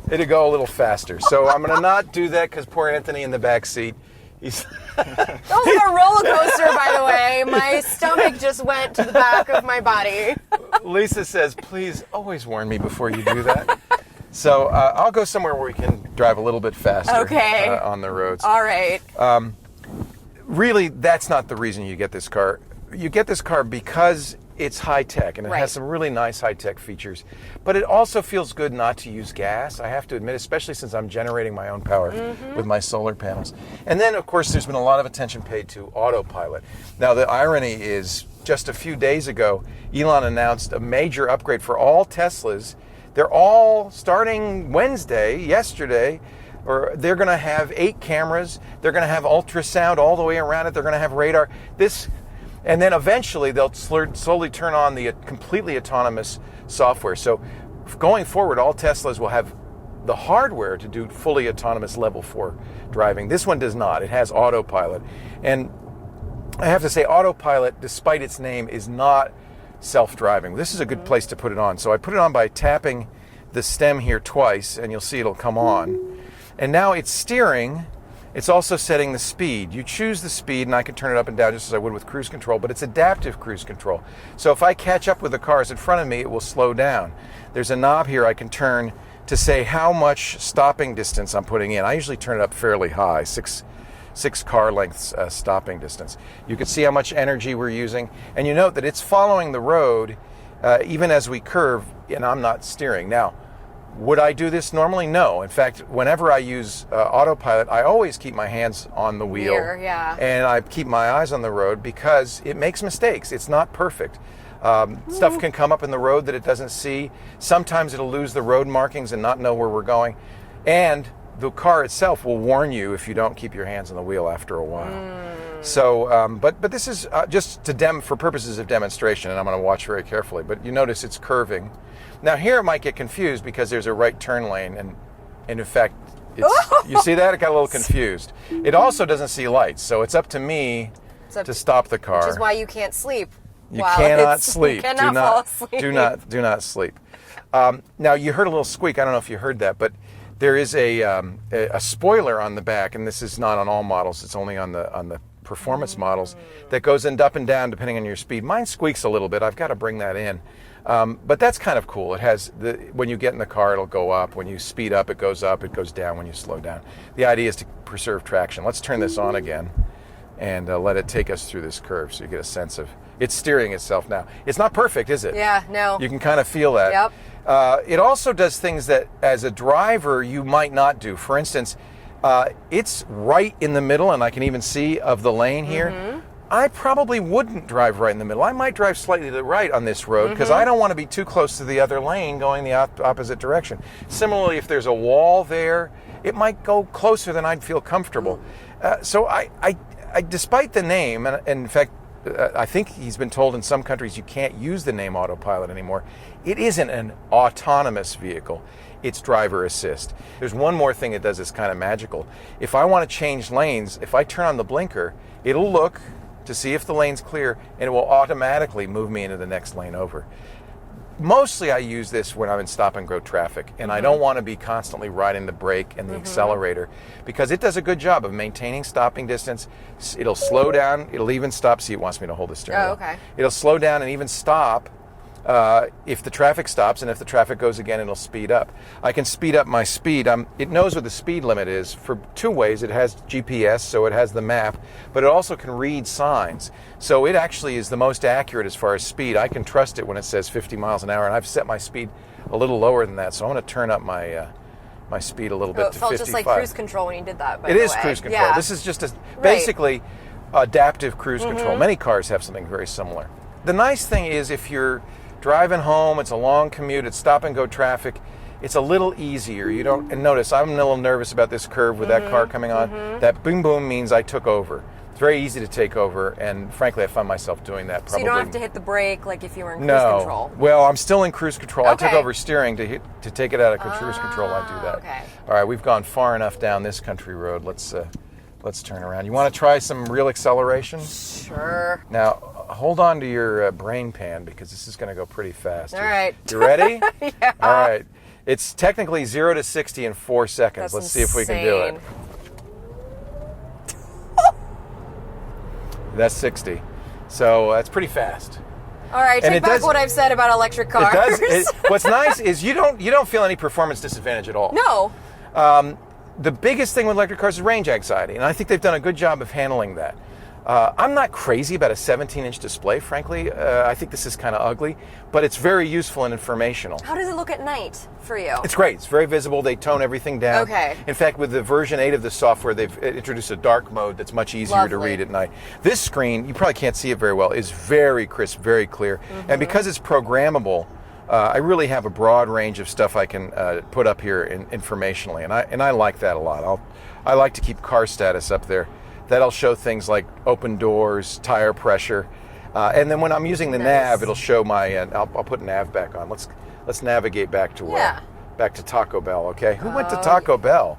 it'd go a little faster. So I'm going to not do that because poor Anthony in the back seat, he's... That was like a roller coaster, by the way. My stomach just went to the back of my body. Lisa says, please always warn me before you do that. So I'll go somewhere where we can drive a little bit faster on the roads. All right. Really, that's not the reason you get this car. You get this car because it's high-tech, and it has some really nice high-tech features. But it also feels good not to use gas, I have to admit, especially since I'm generating my own power with my solar panels. And then, of course, there's been a lot of attention paid to autopilot. Now, the irony is, just a few days ago, Elon announced a major upgrade for all Teslas. They're all, starting yesterday, or they're going to have 8 cameras. They're going to have ultrasound all the way around it. They're going to have radar. And then eventually they'll slowly turn on the completely autonomous software. So going forward, all Teslas will have the hardware to do fully autonomous level 4 driving. This one does not. It has autopilot. And I have to say, autopilot, despite its name, is not self-driving. This is a good place to put it on. So I put it on by tapping the stem here twice, and you'll see it'll come on. And now it's steering. It's also setting the speed. You choose the speed, and I can turn it up and down just as I would with cruise control, but it's adaptive cruise control. So if I catch up with the cars in front of me, it will slow down. There's a knob here I can turn to say how much stopping distance I'm putting in. I usually turn it up fairly high, six car lengths stopping distance. You can see how much energy we're using, and you note that it's following the road even as we curve, and I'm not steering. Now, would I do this normally? No. In fact, whenever I use autopilot, I always keep my hands on the wheel and I keep my eyes on the road because it makes mistakes. It's not perfect. Stuff can come up in the road that it doesn't see. Sometimes it'll lose the road markings and not know where we're going. And the car itself will warn you if you don't keep your hands on the wheel after a while. So, but this is just for purposes of demonstration, and I'm going to watch very carefully. But you notice it's curving. Now here it might get confused because there's a right turn lane, and in fact, you see that? It got a little confused. It also doesn't see lights, so it's up to me to stop the car. Which is why you can't sleep. You cannot sleep. You cannot fall asleep. Do not sleep. Now you heard a little squeak. I don't know if you heard that, but there is a spoiler on the back, and this is not on all models. It's only on the performance models that goes up and down depending on your speed. Mine squeaks a little bit. I've got to bring that in. But that's kind of cool. It has when you get in the car, it'll go up. When you speed up, it goes up. It goes down when you slow down. The idea is to preserve traction. Let's turn this on again and let it take us through this curve so you get a sense of it's steering itself now. It's not perfect, is it? Yeah, no. You can kind of feel that. Yep. It also does things that as a driver you might not do. For instance, it's right in the middle, and I can even see of the lane here. I probably wouldn't drive right in the middle. I might drive slightly to the right on this road because I don't want to be too close to the other lane going the opposite direction. Similarly, if there's a wall there, it might go closer than I'd feel comfortable. So I despite the name, and in fact, I think he's been told in some countries you can't use the name autopilot anymore. It isn't an autonomous vehicle. It's driver assist. There's one more thing it does that's kind of magical. If I want to change lanes, if I turn on the blinker, it'll look to see if the lane's clear, and it will automatically move me into the next lane over. Mostly I use this when I'm in stop and go traffic, and I don't want to be constantly riding the brake and the accelerator, because it does a good job of maintaining stopping distance. It'll slow down, it'll even stop. See, it wants me to hold the steering wheel. Okay. It'll slow down and even stop if the traffic stops, and if the traffic goes again, it'll speed up. I can speed up my speed. It knows what the speed limit is for two ways. It has GPS, so it has the map, but it also can read signs. So it actually is the most accurate as far as speed. I can trust it when it says 50 miles an hour, and I've set my speed a little lower than that, so I'm going to turn up my my speed a little bit to 55. It felt just like cruise control when you did that, by It the is way. cruise control. Yeah. This is just basically adaptive cruise control. Many cars have something very similar. The nice thing is if you're driving home, it's a long commute, it's stop and go traffic, it's a little easier. You don't, and notice I'm a little nervous about this curve with that car coming on. That boom boom means I took over. It's very easy to take over, and frankly I find myself doing that probably. So you don't have to hit the brake like if you were in cruise control? Well, I'm still in cruise control. I took Okay. over steering to take it out of cruise control. I do that. Okay. All right, we've gone far enough down this country road. Let's turn around. You want to try some real acceleration? Sure. Now, hold on to your brain pan, because this is going to go pretty fast. All right. You ready? Yeah. All right. It's technically 0 to 60 in 4 seconds. That's Let's see if we can do it. insane. That's 60. So that's pretty fast. All right, And take it back does- what I've said about electric cars. It does. What's nice is you don't feel any performance disadvantage at all. No. The biggest thing with electric cars is range anxiety, and I think they've done a good job of handling that. I'm not crazy about a 17-inch display, frankly. I think this is kind of ugly, but it's very useful and informational. How does it look at night for you? It's great. It's very visible. They tone everything down. Okay. In fact, with the version 8 of the software, they've introduced a dark mode that's much easier to Lovely. read at night. This screen, you probably can't see it very well, is very crisp, very clear. And because it's programmable, I really have a broad range of stuff I can put up here informationally, and I like that a lot. I like to keep car status up there. That'll show things like open doors, tire pressure, and then when I'm using the nav, it'll show my. I'll put nav back on. Let's navigate back to back to Taco Bell. Okay, who went to Taco Bell?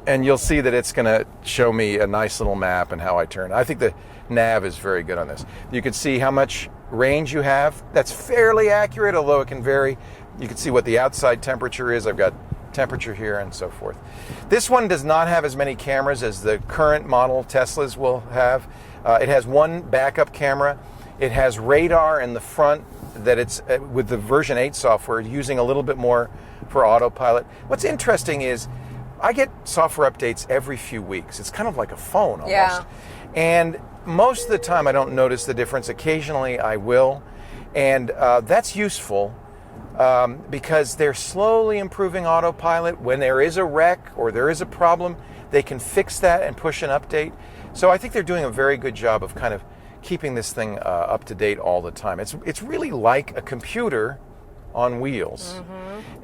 And you'll see that it's going to show me a nice little map and how I turn. I think the nav is very good on this. You can see how much range you have. That's fairly accurate, although it can vary. You can see what the outside temperature is. I've got temperature here and so forth. This one does not have as many cameras as the current model Teslas will have. It has one backup camera. It has radar in the front that it's with the version 8 software using a little bit more for autopilot. What's interesting is I get software updates every few weeks. It's kind of like a phone almost. Yeah. And most of the time I don't notice the difference. Occasionally I will. And that's useful because they're slowly improving autopilot. When there is a wreck or there is a problem, they can fix that and push an update. So I think they're doing a very good job of kind of keeping this thing up to date all the time. It's really like a computer on wheels.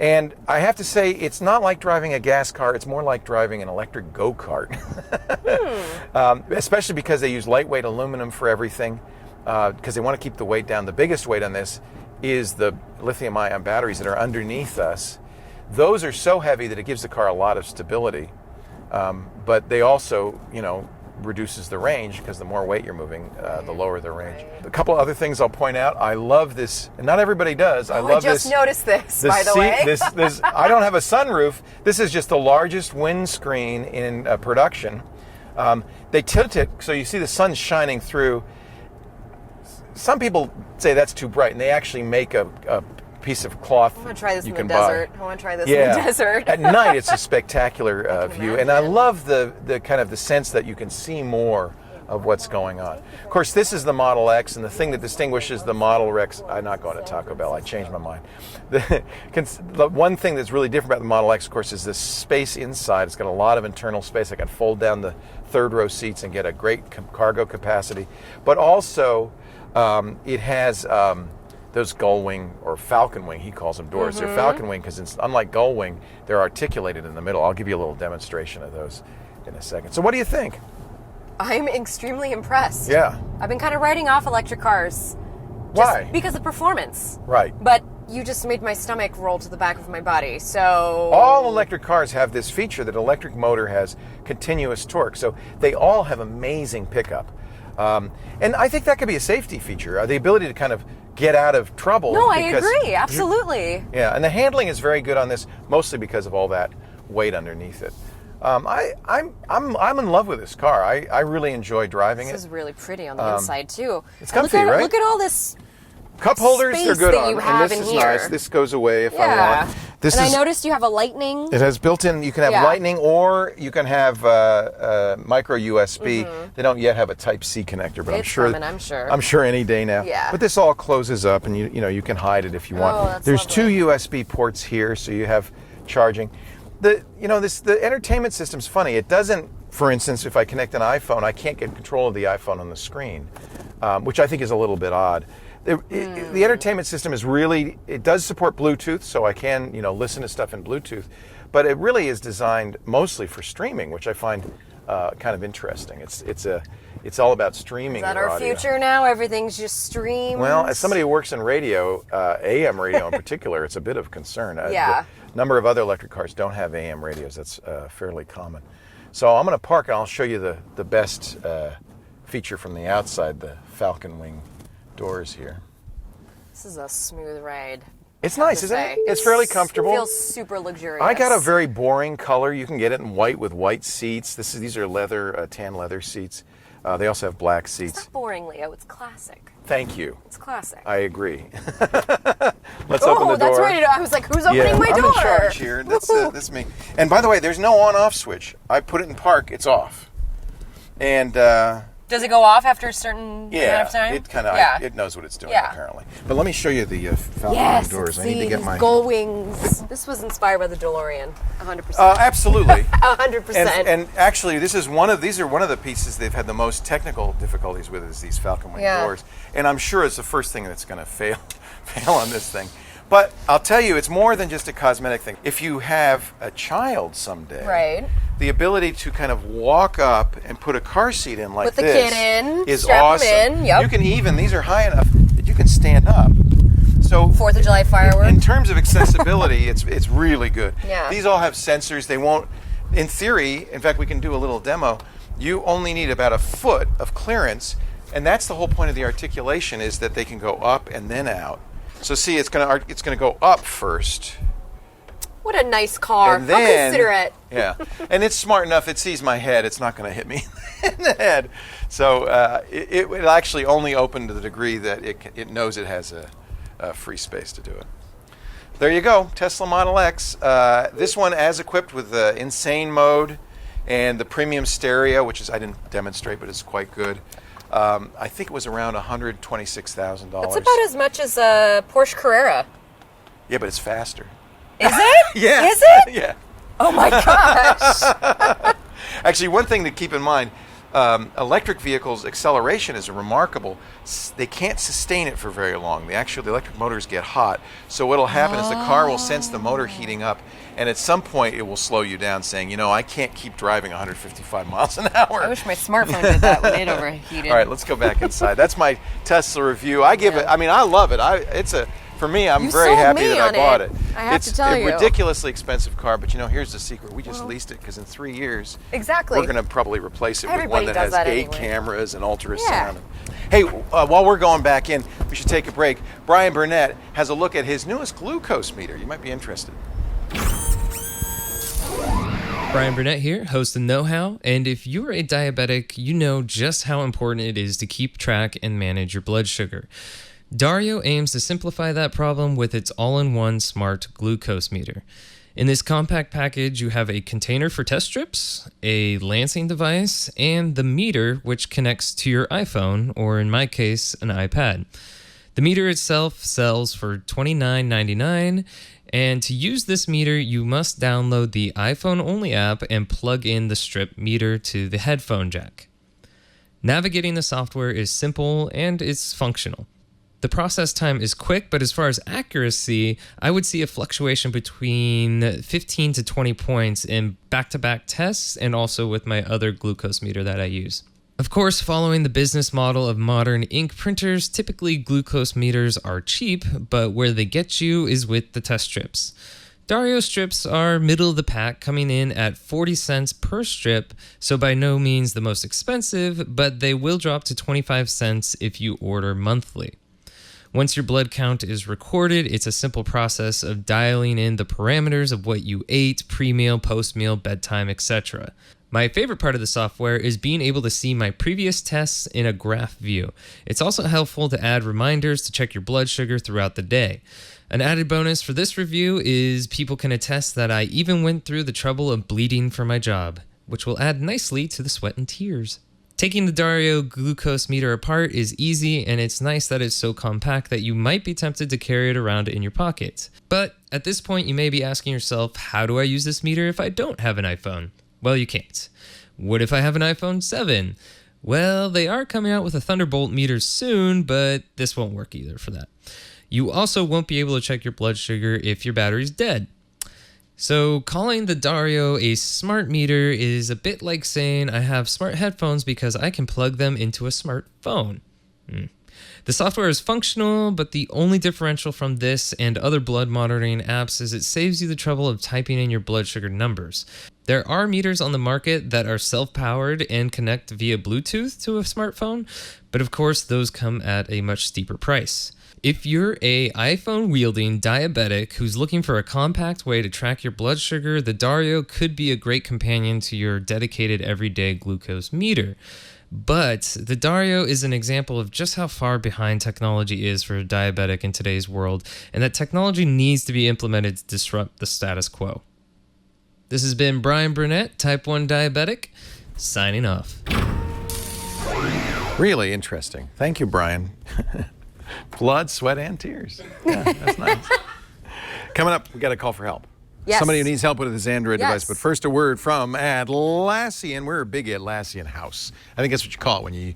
And I have to say, it's not like driving a gas car, it's more like driving an electric go-kart. Especially because they use lightweight aluminum for everything, because they want to keep the weight down. The biggest weight on this is the lithium-ion batteries that are underneath us. Those are so heavy that it gives the car a lot of stability, but they also, reduces the range, because the more weight you're moving, the lower the range. A couple other things I'll point out. I love this, and not everybody does. I love this. I just noticed this, by the seat, way. this I don't have a sunroof. This is just the largest windscreen in production. They tilt it so you see the sun shining through. Some people say that's too bright, and they actually make a piece of cloth I want to try this you in can the buy. desert. I want to try this in the desert. At night, it's a spectacular view, and I imagine. love the kind of the sense that you can see more of what's going on. Of course, this is the Model X, and the thing that distinguishes the Model X, I'm not going to Taco Bell, I changed my mind. The one thing that's really different about the Model X, of course, is the space inside. It's got a lot of internal space. I can fold down the third row seats and get a great cargo capacity, but also it has those gull wing or falcon wing, he calls them doors. They're falcon wing because unlike gull wing, they're articulated in the middle. I'll give you a little demonstration of those in a second. So what do you think? I'm extremely impressed. Yeah. I've been kind of writing off electric cars. Why? Because of performance. Right. But you just made my stomach roll to the back of my body, so... All electric cars have this feature that electric motor has continuous torque, so they all have amazing pickup. And I think that could be a safety feature, the ability to kind of get out of trouble. No, I agree, absolutely. Yeah, and the handling is very good on this, mostly because of all that weight underneath it. I'm in love with this car. I really enjoy driving it. This is really pretty on the inside, too. It's comfy, right? right? Look at all this... Cup holders, they're good that on. you have And this in is here. nice. This goes away if I want. I noticed you have a lightning. It has built-in, you can have lightning or you can have micro USB. They don't yet have a Type-C connector, but It's coming, I'm sure. I'm sure any day now. Yeah. But this all closes up and you can hide it if you want. Oh, that's There's lovely. 2 USB ports here, so you have charging. The entertainment system's funny. It doesn't, for instance, if I connect an iPhone, I can't get control of the iPhone on the screen, which I think is a little bit odd. The entertainment system is really, it does support Bluetooth, so I can, listen to stuff in Bluetooth, but it really is designed mostly for streaming, which I find kind of interesting. It's all about streaming. Is that your our audio. future now? Everything's just streamed? Well, as somebody who works in radio, AM radio in particular, it's a bit of concern. Yeah. The number of other electric cars don't have AM radios. That's fairly common. So I'm going to park and I'll show you the best feature from the outside, the Falcon Wing doors here. This is a smooth ride. It's nice, isn't it? It's fairly comfortable. It feels super luxurious. I got a very boring color. You can get it in white with white seats. These are leather, tan leather seats. They also have black seats. It's not boring, Leo. It's classic. Thank you. It's classic. I agree. Let's open the door. That's right. I was like, who's opening my I'm door? in charge here. That's me. And by the way, there's no on-off switch. I put it in park. It's off. And Does it go off after a certain amount of time? it it knows what it's doing apparently. But let me show you the Falcon Wing doors. I need to get my gull wings. This was inspired by the DeLorean, 100%. Absolutely. 100%. And actually, these are one of the pieces they've had the most technical difficulties with is these Falcon Wing doors. And I'm sure it's the first thing that's going to fail on this thing. But I'll tell you, it's more than just a cosmetic thing. If you have a child someday, right, the ability to kind of walk up and put a car seat in like put the this kid in, is strap awesome. him in. Yep. You can even, these are high enough that you can stand up. So 4th of July fireworks. in terms of accessibility, it's really good. Yeah. These all have sensors. They won't, in theory, in fact, we can do a little demo. You only need about a foot of clearance, and that's the whole point of the articulation is that they can go up and then out. So see, it's gonna go up first. What a nice car. And then, How considerate. Yeah, and it's smart enough. It sees my head. It's not going to hit me in the head. So it will actually only open to the degree that it knows it has a free space to do it. There you go, Tesla Model X. This one as equipped with the Insane mode and the premium stereo, which I didn't demonstrate, but it's quite good. I think it was around $126,000. That's about as much as a Porsche Carrera. Yeah, but it's faster. Is it? Yeah. Is it? Yeah. Oh my gosh. Actually, one thing to keep in mind, electric vehicles' acceleration is remarkable. They can't sustain it for very long. The electric motors get hot. So what will happen is the car will sense the motor heating up, and at some point it will slow you down, saying, I can't keep driving 155 miles an hour. I wish my smartphone did that when it overheated. All right, let's go back inside. That's my Tesla review. I love it. For me, I'm very happy that I bought it. I have to tell you. It's a ridiculously excious car, but here's the secret. We just leased it because in 3 years, we're going to probably replace it with one that has 8 cameras and ultrasound. Hey, while we're going back in, we should take a break. Bryan Burnett has a look at his newest glucose meter. You might be interested. Bryan Burnett here, host of Know How, and if you're a diabetic, you know just how important it is to keep track and manage your blood sugar. Dario aims to simplify that problem with its all-in-one smart glucose meter. In this compact package, you have a container for test strips, a lancing device, and the meter, which connects to your iPhone, or in my case, an iPad. The meter itself sells for $29.99, and to use this meter, you must download the iPhone-only app and plug in the strip meter to the headphone jack. Navigating the software is simple and it's functional. The process time is quick, but as far as accuracy, I would see a fluctuation between 15 to 20 points in back-to-back tests and also with my other glucose meter that I use. Of course, following the business model of modern ink printers, typically glucose meters are cheap, but where they get you is with the test strips. Dario strips are middle of the pack, coming in at 40 cents per strip, so by no means the most expensive, but they will drop to 25 cents if you order monthly. Once your blood count is recorded, it's a simple process of dialing in the parameters of what you ate, pre-meal, post-meal, bedtime, etc. My favorite part of the software is being able to see my previous tests in a graph view. It's also helpful to add reminders to check your blood sugar throughout the day. An added bonus for this review is people can attest that I even went through the trouble of bleeding for my job, which will add nicely to the sweat and tears. Taking the Dario glucose meter apart is easy, and it's nice that it's so compact that you might be tempted to carry it around in your pocket. But at this point, you may be asking yourself, how do I use this meter if I don't have an iPhone? Well, you can't. What if I have an iPhone 7? Well, they are coming out with a Thunderbolt meter soon, but this won't work either for that. You also won't be able to check your blood sugar if your battery's dead. So calling the Dario a smart meter is a bit like saying I have smart headphones because I can plug them into a smartphone. The software is functional, but the only differential from this and other blood monitoring apps is it saves you the trouble of typing in your blood sugar numbers. There are meters on the market that are self-powered and connect via Bluetooth to a smartphone, but of course those come at a much steeper price. If you're a iPhone-wielding diabetic who's looking for a compact way to track your blood sugar, the Dario could be a great companion to your dedicated everyday glucose meter. But the Dario is an example of just how far behind technology is for a diabetic in today's world, and that technology needs to be implemented to disrupt the status quo. This has been Bryan Burnett, Type 1 Diabetic, signing off. Really interesting. Thank you, Brian. Blood, sweat, and tears. Yeah, that's nice. Coming up, we got a call for help. Yes. Somebody who needs help with his Android device. Yes. But first, a word from Atlassian. We're a big Atlassian house. I think that's what you call it when you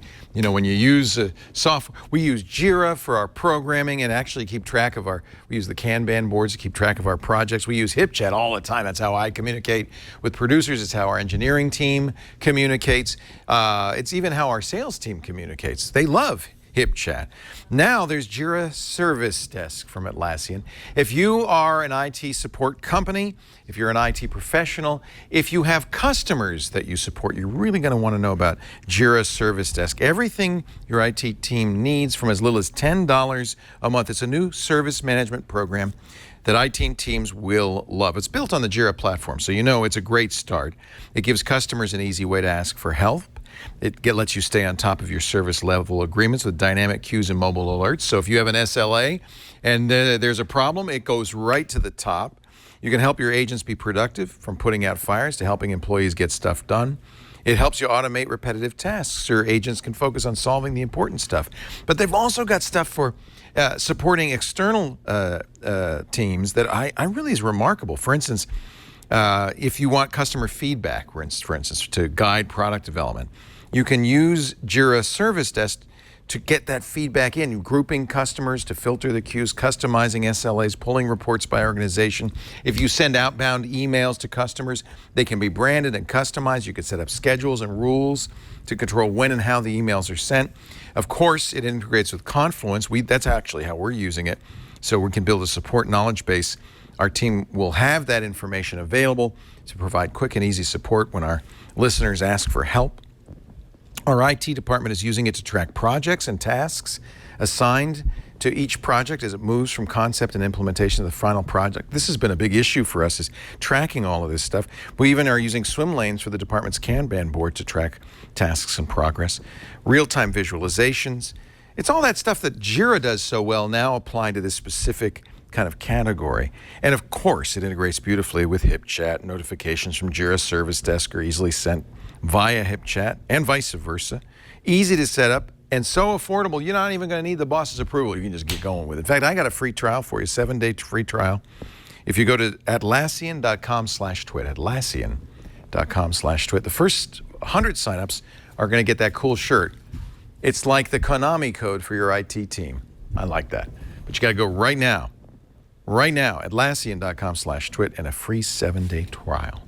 use software. We use Jira for our programming and actually keep track of we use the Kanban boards to keep track of our projects. We use HipChat all the time. That's how I communicate with producers. It's how our engineering team communicates. It's even how our sales team communicates. They love HipChat. Now there's Jira Service Desk from Atlassian. If you are an IT support company, if you're an IT professional, if you have customers that you support, you're really going to want to know about Jira Service Desk. Everything your IT team needs from as little as $10 a month. It's a new service management program that IT teams will love. It's built on the Jira platform, so you know it's a great start. It gives customers an easy way to ask for help. It lets you stay on top of your service level agreements with dynamic queues and mobile alerts. So if you have an SLA and there's a problem, it goes right to the top. You can help your agents be productive, from putting out fires to helping employees get stuff done. It helps you automate repetitive tasks so your agents can focus on solving the important stuff. But they've also got stuff for supporting external teams that I really is remarkable. For instance, if you want customer feedback, for instance, to guide product development, you can use Jira Service Desk to get that feedback in, grouping customers to filter the queues, customizing SLAs, pulling reports by organization. If you send outbound emails to customers, they can be branded and customized. You can set up schedules and rules to control when and how the emails are sent. Of course, it integrates with Confluence. That's actually how we're using it, so we can build a support knowledge base. Our team will have that information available to provide quick and easy support when our listeners ask for help. Our IT department is using it to track projects and tasks assigned to each project as it moves from concept and implementation to the final project. This has been a big issue for us, is tracking all of this stuff. We even are using swim lanes for the department's Kanban board to track tasks and progress. Real-time visualizations. It's all that stuff that Jira does so well now applied to this specific kind of category. And of course, it integrates beautifully with HipChat. Notifications from Jira Service Desk are easily sent via HipChat and vice versa. Easy to set up and so affordable, you're not even going to need the boss's approval. You can just get going with it. In fact, I got a free trial for you, 7-day free trial. If you go to Atlassian.com/twit, Atlassian.com/twit, the first 100 signups are going to get that cool shirt. It's like the Konami code for your IT team. I like that. But you got to go right now, Atlassian.com/twit, and a free 7-day trial.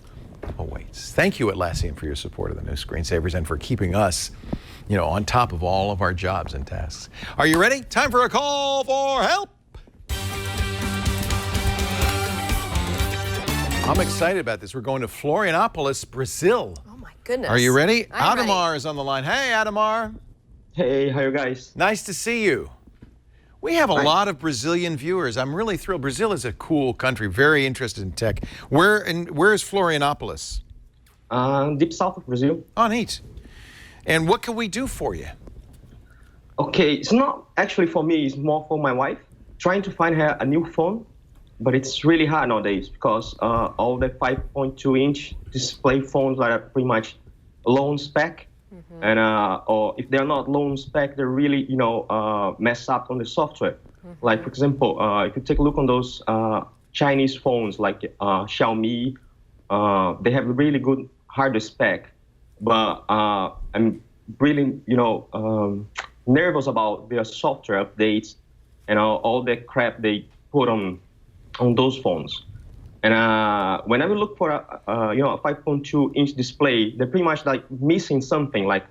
awaits. Thank you, Atlassian, for your support of the new screensavers and for keeping us, on top of all of our jobs and tasks. Are you ready? Time for a call for help. I'm excited about this. We're going to Florianopolis, Brazil. Oh my goodness. Are you ready? I'm Adamar ready. is on the line. Hey, Adamar. Hey, how are you guys? Nice to see you. We have a lot of Brazilian viewers. I'm really thrilled. Brazil is a cool country, very interested in tech. Where is Florianopolis? Deep south of Brazil. Oh, neat. And what can we do for you? Okay, it's not actually for me, it's more for my wife. Trying to find her a new phone, but it's really hard nowadays because all the 5.2-inch display phones are pretty much low spec. And or if they're not low spec, they're really, mess up on the software. Like, for example, if you take a look on those Chinese phones like Xiaomi, they have really good hardware spec. But I'm really, nervous about their software updates and all the crap they put on those phones. And whenever you look for a 5.2-inch display, they're pretty much like missing something like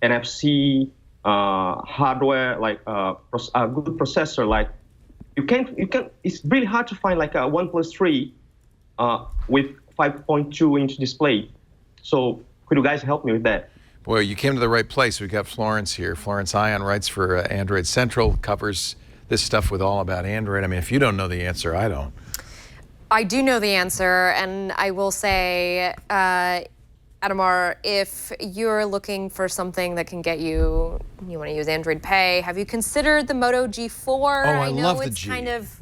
NFC, hardware, like a good processor. Like you can. It's really hard to find like a OnePlus 3 with 5.2-inch display. So could you guys help me with that? Boy, you came to the right place. We've got Florence here. Florence Ion writes for Android Central, covers this stuff with all about Android. I mean, if you don't know the answer, I don't. I do know the answer, and I will say, Adamar, if you're looking for something that can get you want to use Android Pay, have you considered the Moto G4? Oh, I know love the it's G. kind of,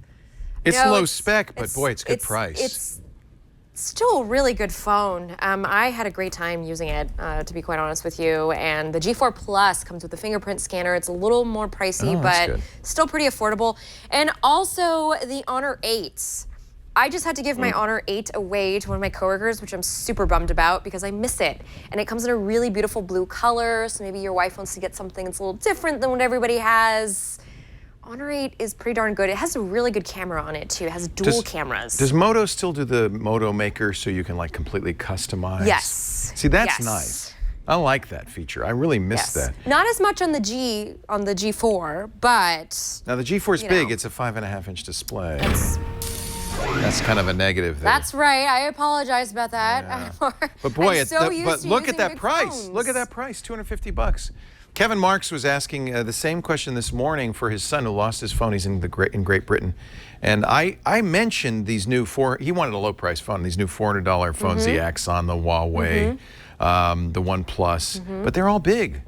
It's low spec, but boy, it's good price. It's still a really good phone. I had a great time using it, to be quite honest with you. And the G4 Plus comes with a fingerprint scanner. It's a little more pricey, but good. still pretty affordable. And also the Honor 8. I just had to give my Honor 8 away to one of my coworkers, which I'm super bummed about because I miss it. And it comes in a really beautiful blue color, so maybe your wife wants to get something that's a little different than what everybody has. Honor 8 is pretty darn good. It has a really good camera on it, too. It has dual cameras. Does Moto still do the Moto Maker so you can like completely customize? Yes. See, that's Yes. nice. I like that feature. I really miss that. Not as much on the G4, but Now the G4's you big. know. It's a 5.5-inch display. That's kind of a negative there. that's right. I apologize about that. But boy, I'm so used but to look at using that big price. phones. Look at that price, $250. Kevin Marks was asking the same question this morning for his son who lost his phone. He's in Great Britain, and I mentioned these new he wanted a low price phone. These new $400 phones, the Axon, the Huawei, the OnePlus, but they're all big.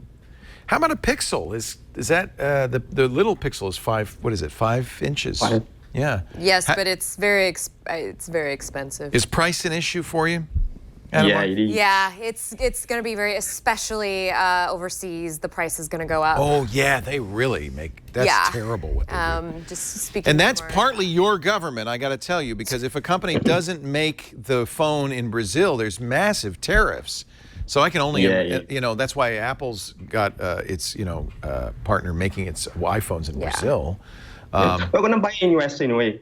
How about a Pixel? Is that the little Pixel is 5 inches? 5. Yeah. Yes, but it's very expensive. Is price an issue for you? Yeah, it is. Yeah, it's going to be especially overseas. The price is going to go up. Oh yeah, they really make. That's terrible what they do. Just speaking. And that's more- partly your government, I got to tell you, because if a company doesn't make the phone in Brazil, there's massive tariffs. So I can only, that's why Apple's got its, partner making its iPhones in Brazil. We're gonna buy in US anyway.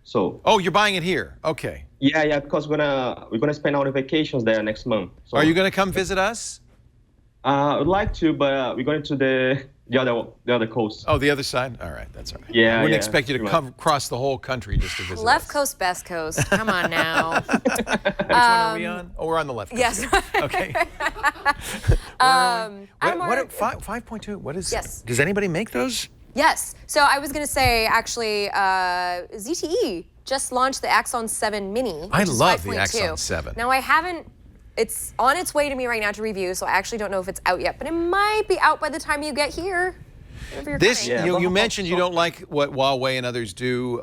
So. Oh, you're buying it here? Okay. Yeah, because we're gonna spend our vacations there next month. So. Are you gonna come visit us? I'd like to, but we're going to the other coast. Oh, the other side? All right, that's all right. Yeah, I wouldn't yeah, expect you to come across the whole country just to visit Left us. coast, best coast. Come on now. Which one are we on? Oh, we're on the left coast. Yes. Okay. I'm what, already- 5.2? What is? Yes. Does anybody make those? Yes. So I was going to say, actually, ZTE just launched the Axon 7 Mini. I which is love the 5.2. Axon 7. Now, I haven't. It's on its way to me right now to review, so I actually don't know if it's out yet, but it might be out by the time you get here. whenever you're This, coming. you mentioned you don't like what Huawei and others do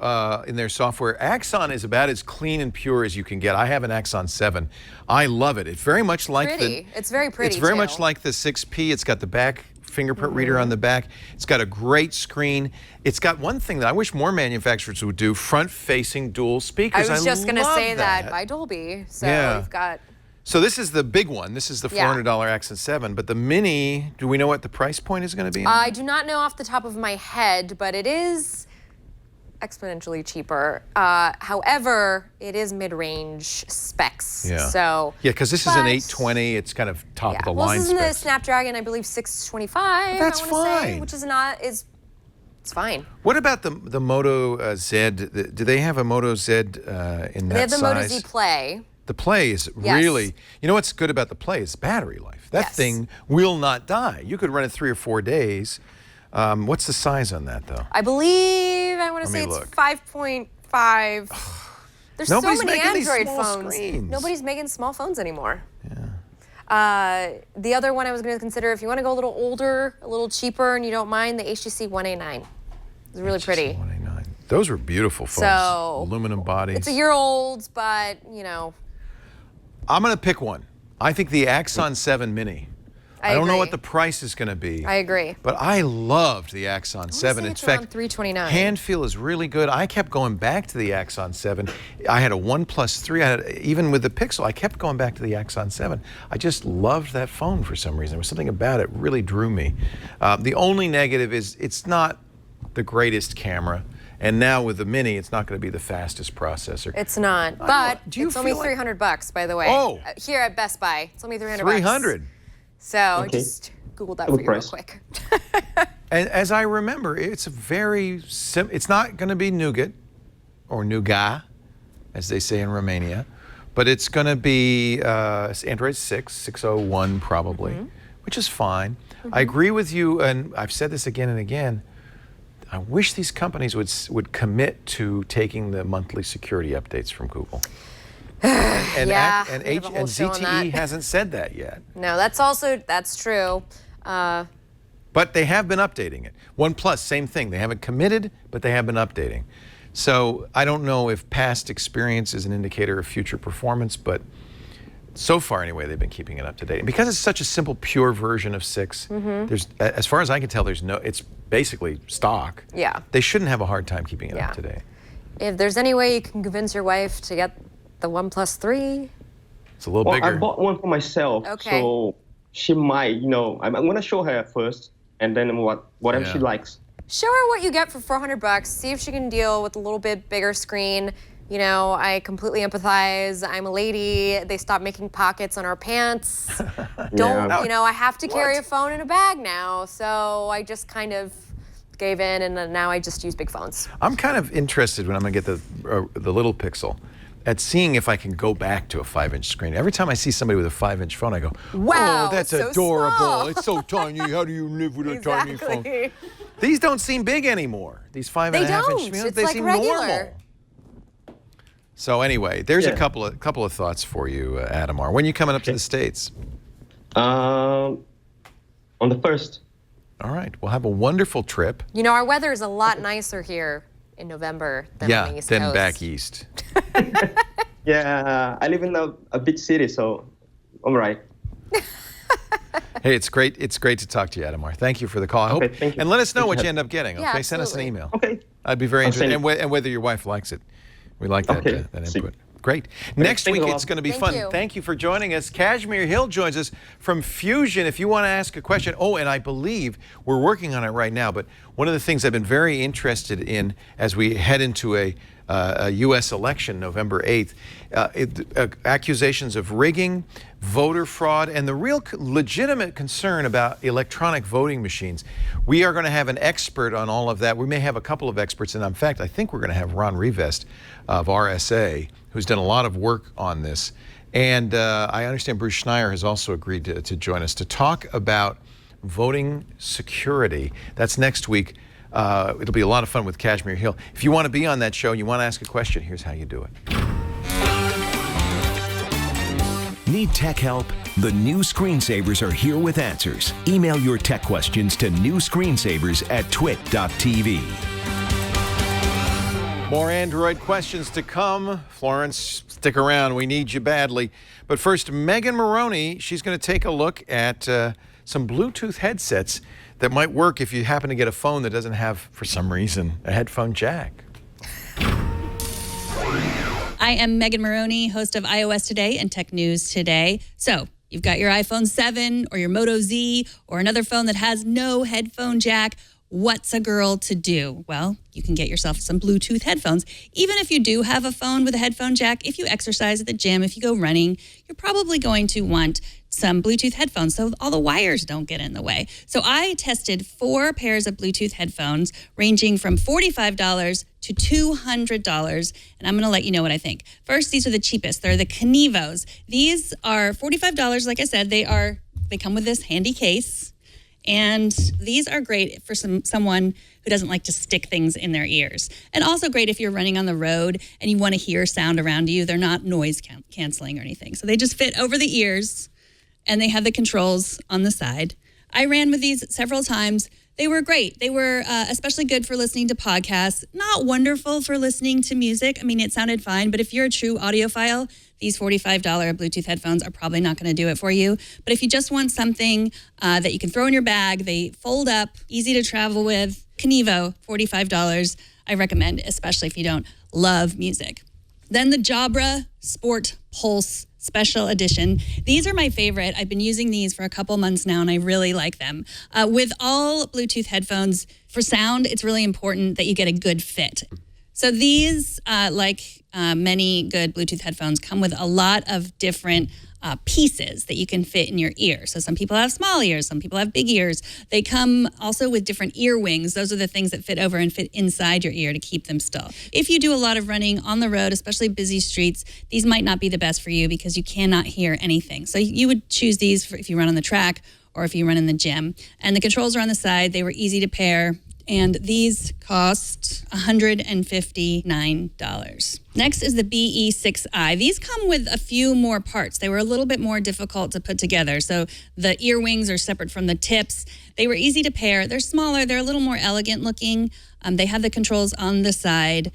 in their software. Axon is about as clean and pure as you can get. I have an Axon 7. I love it. It's very much like Pretty. It's very pretty, It's very too. much like the 6P. It's got the back fingerprint reader on the back. It's got a great screen. It's got one thing that I wish more manufacturers would do: front-facing dual speakers. I was just going to love say that by Dolby. So Yeah. we've got. So this is the big one. This is the $400 Axon 7. But the Mini, do we know what the price point is going to be? I do not know off the top of my head, but it is exponentially cheaper. However, it is mid-range specs. Yeah. So Yeah, because this is an 820. It's kind of top of the well, line this is the specs. Snapdragon, I believe 625. That's I wanna say, fine. which is it's fine. What about the Moto Z? Do they have a Moto Z in that size? They have the Moto Z Play. The Play is really, you know what's good about the Play is battery life. That thing will not die. You could run it 3 or 4 days. What's the size on that, though? I believe, I want to say it's 5.5. There's Nobody's so many making these Android small phones. screens. Nobody's making small phones anymore. Yeah. The other one I was going to consider, if you want to go a little older, a little cheaper, and you don't mind, the HTC One A9. It's really pretty. One A9. Those were beautiful phones. So, aluminum bodies. It's a year old, but, you know. I'm going to pick one. I think the Axon 7 Mini. I don't know what the price is going to be. I agree. But I loved the Axon 7. In fact, $329. Hand feel is really good. I kept going back to the Axon 7. I had a OnePlus 3. Even with the Pixel, I kept going back to the Axon 7. I just loved that phone for some reason. There was something about it really drew me. The only negative is it's not the greatest camera. And now with the Mini, it's not going to be the fastest processor. It's not, but it's only like $300, by the way. Oh. Here at Best Buy, it's only $300. 300. So I just Googled that for you real quick. And as I remember, it's a very it's not going to be nougat or nougat, as they say in Romania, but it's going to be Android 6.01 probably, which is fine. I agree with you, and I've said this again and again. I wish these companies would commit to taking the monthly security updates from Google. And ZTE hasn't said that yet. No, that's true. But they have been updating it. OnePlus, same thing. They haven't committed, but they have been updating. So I don't know if past experience is an indicator of future performance, but so far anyway, they've been keeping it up to date. And because it's such a simple, pure version of 6, there's, as far as I can tell, it's basically stock. Yeah. They shouldn't have a hard time keeping it up to date. If there's any way you can convince your wife to get the OnePlus 3. It's a little bigger. I bought one for myself, so she might, I'm going to show her first, and then whatever she likes. Show her what you get for $400. See if she can deal with a little bit bigger screen. You know, I completely empathize. I'm a lady. They stopped making pockets on our pants. I have to carry a phone in a bag now. So I just kind of gave in, and now I just use big phones. I'm kind of interested when I'm going to get the little Pixel at seeing if I can go back to a 5-inch screen. Every time I see somebody with a 5-inch phone, I go, wow, oh, that's so adorable. Small. It's so tiny. How do you live with a tiny phone? These don't seem big anymore. These 5.5-inch phones, they seem normal. So anyway, there's a couple of thoughts for you, Adamar. When are you coming up to the States? On the 1st. All right. We'll have a wonderful trip. You know, our weather is a lot nicer here in November than on the East Coast. Back east. Yeah, I live in a big city, so I'm right. Hey, it's great to talk to you, Adamar. Thank you for the call. Thank you. And let us know what you end up getting, okay? Yeah, Send us an email. Okay. I'd be very interested. And whether your wife likes it. We like that, that input. Great. Next week, it's going to be fun. Thank you for joining us. Kashmir Hill joins us from Fusion. If you want to ask a question, and I believe we're working on it right now, but one of the things I've been very interested in as we head into a U.S. election November 8th, accusations of rigging, voter fraud, and the real legitimate concern about electronic voting machines. We are going to have an expert on all of that. We may have a couple of experts, and in fact, I think we're going to have Ron Rivest of RSA, who's done a lot of work on this. And I understand Bruce Schneier has also agreed to join us to talk about voting security. That's next week. It'll be a lot of fun with Kashmir Hill. If you want to be on that show and you want to ask a question, here's how you do it. Need tech help? The new screensavers are here with answers. Email your tech questions to newscreensavers@twit.tv. More Android questions to come. Florence, stick around. We need you badly. But first, Megan Morrone, she's going to take a look at some Bluetooth headsets that might work if you happen to get a phone that doesn't have, for some reason, a headphone jack. I am Megan Morrone, host of iOS Today and Tech News Today. So you've got your iPhone 7 or your Moto Z or another phone that has no headphone jack. What's a girl to do? Well, you can get yourself some Bluetooth headphones. Even if you do have a phone with a headphone jack, if you exercise at the gym, if you go running, you're probably going to want some Bluetooth headphones so all the wires don't get in the way. So I tested 4 pairs of Bluetooth headphones ranging from $45 to $200, and I'm going to let you know what I think. First, these are the cheapest. They're the Canevos. These are $45, like I said. They come with this handy case. And these are great for someone who doesn't like to stick things in their ears. And also great if you're running on the road and you want to hear sound around you. They're not noise canceling or anything. So they just fit over the ears, and they have the controls on the side. I ran with these several times. They were great. They were especially good for listening to podcasts. Not wonderful for listening to music. I mean, it sounded fine, but if you're a true audiophile, these $45 Bluetooth headphones are probably not going to do it for you. But if you just want something that you can throw in your bag, they fold up, easy to travel with, Canevo, $45, I recommend, especially if you don't love music. Then the Jabra Sport Pulse Special Edition. These are my favorite. I've been using these for a couple months now, and I really like them. With all Bluetooth headphones, for sound, it's really important that you get a good fit. So these, many good Bluetooth headphones, come with a lot of different pieces that you can fit in your ear. So some people have small ears, some people have big ears. They come also with different ear wings. Those are the things that fit over and fit inside your ear to keep them still. If you do a lot of running on the road, especially busy streets, these might not be the best for you because you cannot hear anything. So you would choose these for if you run on the track or if you run in the gym. And the controls are on the side. They were easy to pair. And these cost $159. Next is the BE6i. These come with a few more parts. They were a little bit more difficult to put together. So the ear wings are separate from the tips. They were easy to pair. They're smaller. They're a little more elegant looking. They have the controls on the side.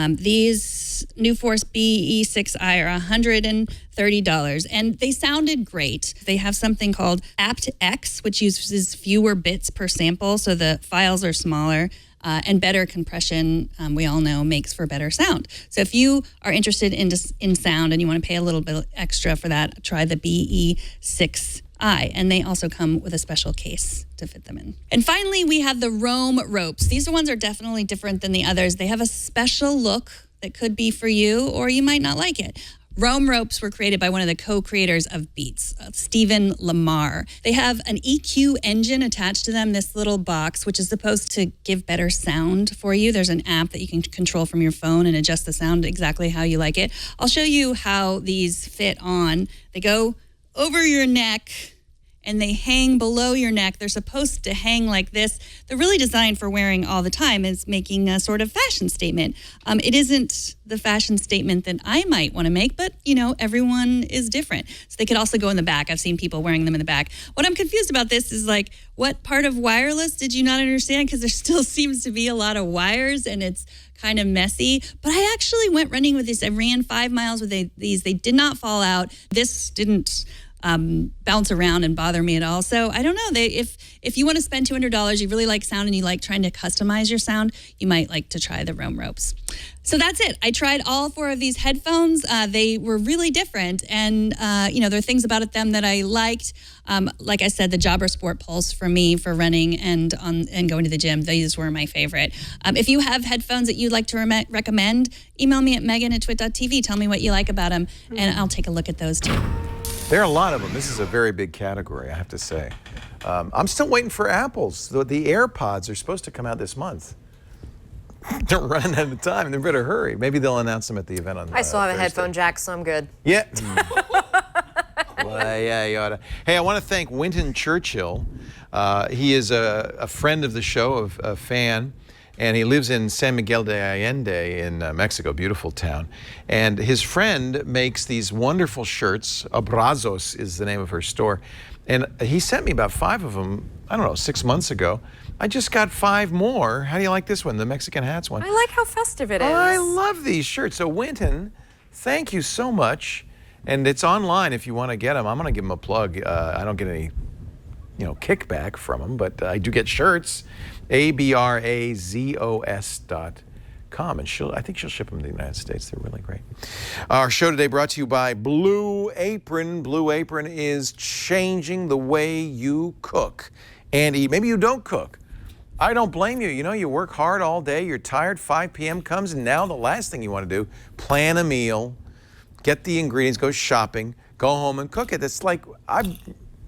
These New Force BE6i are $130, and they sounded great. They have something called aptX, which uses fewer bits per sample, so the files are smaller, and better compression, we all know, makes for better sound. So if you are interested in sound and you want to pay a little bit extra for that, try the BE6i. And they also come with a special case to fit them in. And finally, we have the Roam ropes. These ones are definitely different than the others. They have a special look that could be for you, or you might not like it. Roam ropes were created by one of the co-creators of Beats, Stephen Lamar. They have an EQ engine attached to them, this little box, which is supposed to give better sound for you. There's an app that you can control from your phone and adjust the sound exactly how you like it. I'll show you how these fit on. They go over your neck and they hang below your neck. They're supposed to hang like this. They're really designed for wearing all the time, as making a sort of fashion statement. It isn't the fashion statement that I might want to make, but everyone is different. So they could also go in the back. I've seen people wearing them in the back. What I'm confused about this is what part of wireless did you not understand? Because there still seems to be a lot of wires and it's kind of messy. But I actually went running with these. I ran 5 miles with these. They did not fall out. This didn't bounce around and bother me at all. So I don't know. If you want to spend $200, you really like sound and you like trying to customize your sound, you might like to try the Roam ropes. So that's it. I tried all 4 of these headphones. They were really different, and there are things about them that I liked. Like I said, the Jabra Sport Pulse for me for running and going to the gym. These were my favorite. If you have headphones that you'd like to recommend, email me at megan@twit.tv. Tell me what you like about them, and I'll take a look at those too. There are a lot of them. This is a very big category, I have to say. I'm still waiting for Apple's. The AirPods are supposed to come out this month. They're running out of time. They better hurry. Maybe they'll announce them at the event on I still have Thursday. a headphone jack, so I'm good. Yeah. Well, yeah, you ought to. Hey, I want to thank Wynton Churchill. He is a friend of the show, a fan. And he lives in San Miguel de Allende in Mexico, beautiful town. And his friend makes these wonderful shirts. Abrazos is the name of her store. And he sent me about 5 of them, 6 months ago. I just got 5 more. How do you like this one, the Mexican hats one? I like how festive it is. I love these shirts. So Wynton, thank you so much. And it's online if you want to get them. I'm going to give them a plug. I don't get any kickback from them, but I do get shirts. abrazos.com, and I think she'll ship them to the United States. They're really great. Our show today brought to you by Blue Apron. Blue Apron is changing the way you cook and eat. Maybe you don't cook. I don't blame you. You know, you work hard all day, you're tired, 5 p.m. comes, and now the last thing you want to do, plan a meal, get the ingredients, go shopping, go home and cook it. It's like,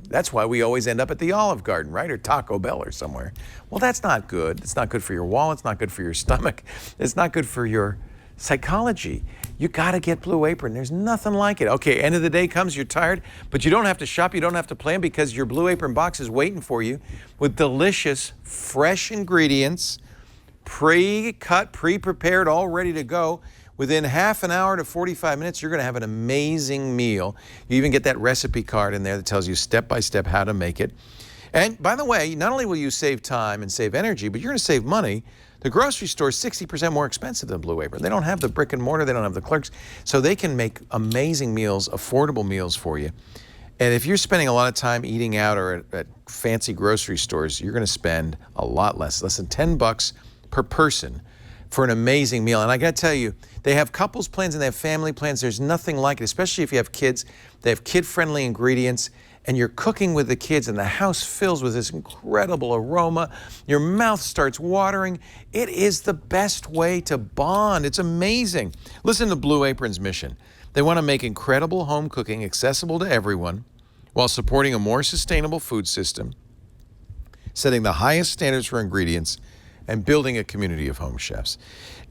that's why we always end up at the Olive Garden, right? Or Taco Bell or somewhere. Well, that's not good. It's not good for your wallet. It's not good for your stomach. It's not good for your psychology. You got to get Blue Apron. There's nothing like it. Okay, end of the day comes, you're tired, but you don't have to shop, you don't have to plan because your Blue Apron box is waiting for you with delicious, fresh ingredients, pre-cut, pre-prepared, all ready to go. Within half an hour to 45 minutes, you're going to have an amazing meal. You even get that recipe card in there that tells you step by step how to make it. And by the way, not only will you save time and save energy, but you're going to save money. The grocery store is 60% more expensive than Blue Apron. They don't have the brick and mortar, they don't have the clerks, so they can make amazing meals, affordable meals for you. And if you're spending a lot of time eating out or at fancy grocery stores, you're going to spend a lot less than $10 per person for an amazing meal. And I got to tell you, they have couples plans and they have family plans. There's nothing like it, especially if you have kids. They have kid-friendly ingredients. And you're cooking with the kids and the house fills with this incredible aroma. Your mouth starts watering. It is the best way to bond. It's amazing. Listen to Blue Apron's mission. They want to make incredible home cooking accessible to everyone while supporting a more sustainable food system, setting the highest standards for ingredients, and building a community of home chefs.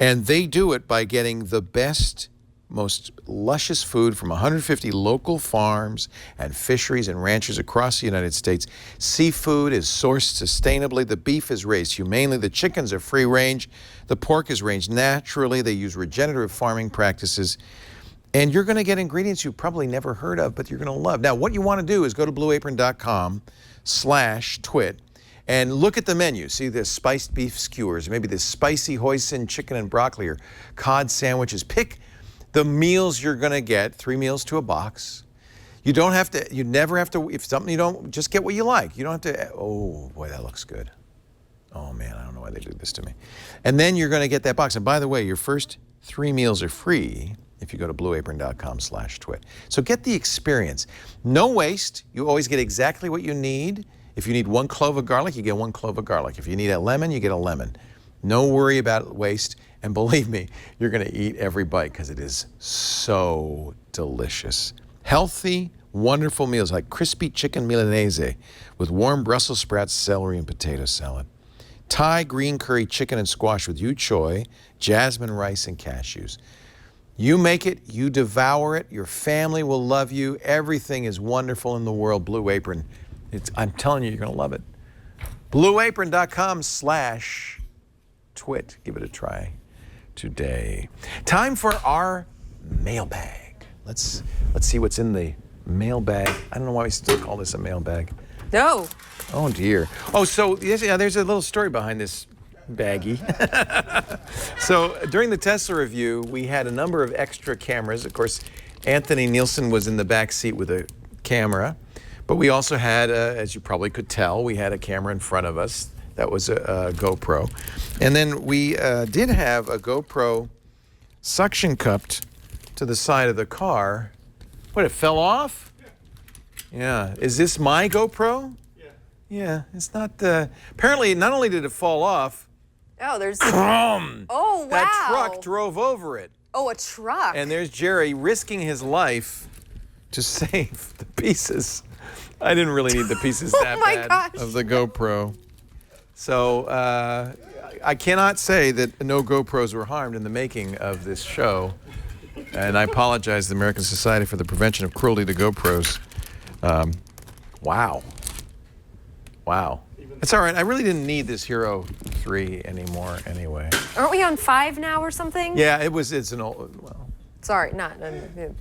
And they do it by getting the best, most luscious food from 150 local farms and fisheries and ranchers across the United States. Seafood is sourced sustainably. The beef is raised humanely. The chickens are free range. The pork is raised naturally. They use regenerative farming practices. And you're going to get ingredients you've probably never heard of, but you're going to love. Now, what you want to do is go to blueapron.com/twit and look at the menu. See the spiced beef skewers, maybe the spicy hoisin chicken and broccoli or cod sandwiches. Pick the meals you're going to get, 3 meals to a box. You don't have to, you never have to, if something you don't, just get what you like. You don't have to, oh boy, that looks good. Oh man, I don't know why they do this to me. And then you're going to get that box. And by the way, your first 3 meals are free if you go to blueapron.com/twit. So get the experience. No waste. You always get exactly what you need. If you need 1 clove of garlic, you get 1 clove of garlic. If you need a lemon, you get a lemon. No worry about waste. And believe me, you're going to eat every bite because it is so delicious. Healthy, wonderful meals like crispy chicken Milanese with warm Brussels sprouts, celery, and potato salad. Thai green curry chicken and squash with yu choy, jasmine rice, and cashews. You make it, you devour it, your family will love you. Everything is wonderful in the world. Blue Apron. I'm telling you, you're going to love it. blueapron.com/twit. Give it a try today. Time for our mailbag. Let's see what's in the mailbag. I don't know why we still call this a mailbag. No. Oh dear. Oh, so yes, yeah, there's a little story behind this baggie. So during the Tesla review, we had a number of extra cameras. Of course, Anthony Nielsen was in the back seat with a camera, but we also had, as you probably could tell, we had a camera in front of us. That was a GoPro. And then we did have a GoPro suction cupped to the side of the car. What, it fell off? Yeah. Is this my GoPro? Yeah. It's not, apparently not only did it fall off. Oh, there's. Oh, wow. That truck drove over it. Oh, a truck. And there's Jerry risking his life to save the pieces. I didn't really need the pieces that bad of the GoPro. So I cannot say that no GoPros were harmed in the making of this show. And I apologize to the American Society for the Prevention of Cruelty to GoPros. Wow. It's all right. I really didn't need this Hero 3 anymore anyway. Aren't we on 5 now or something? Yeah, it's an old, well. Sorry, not. It's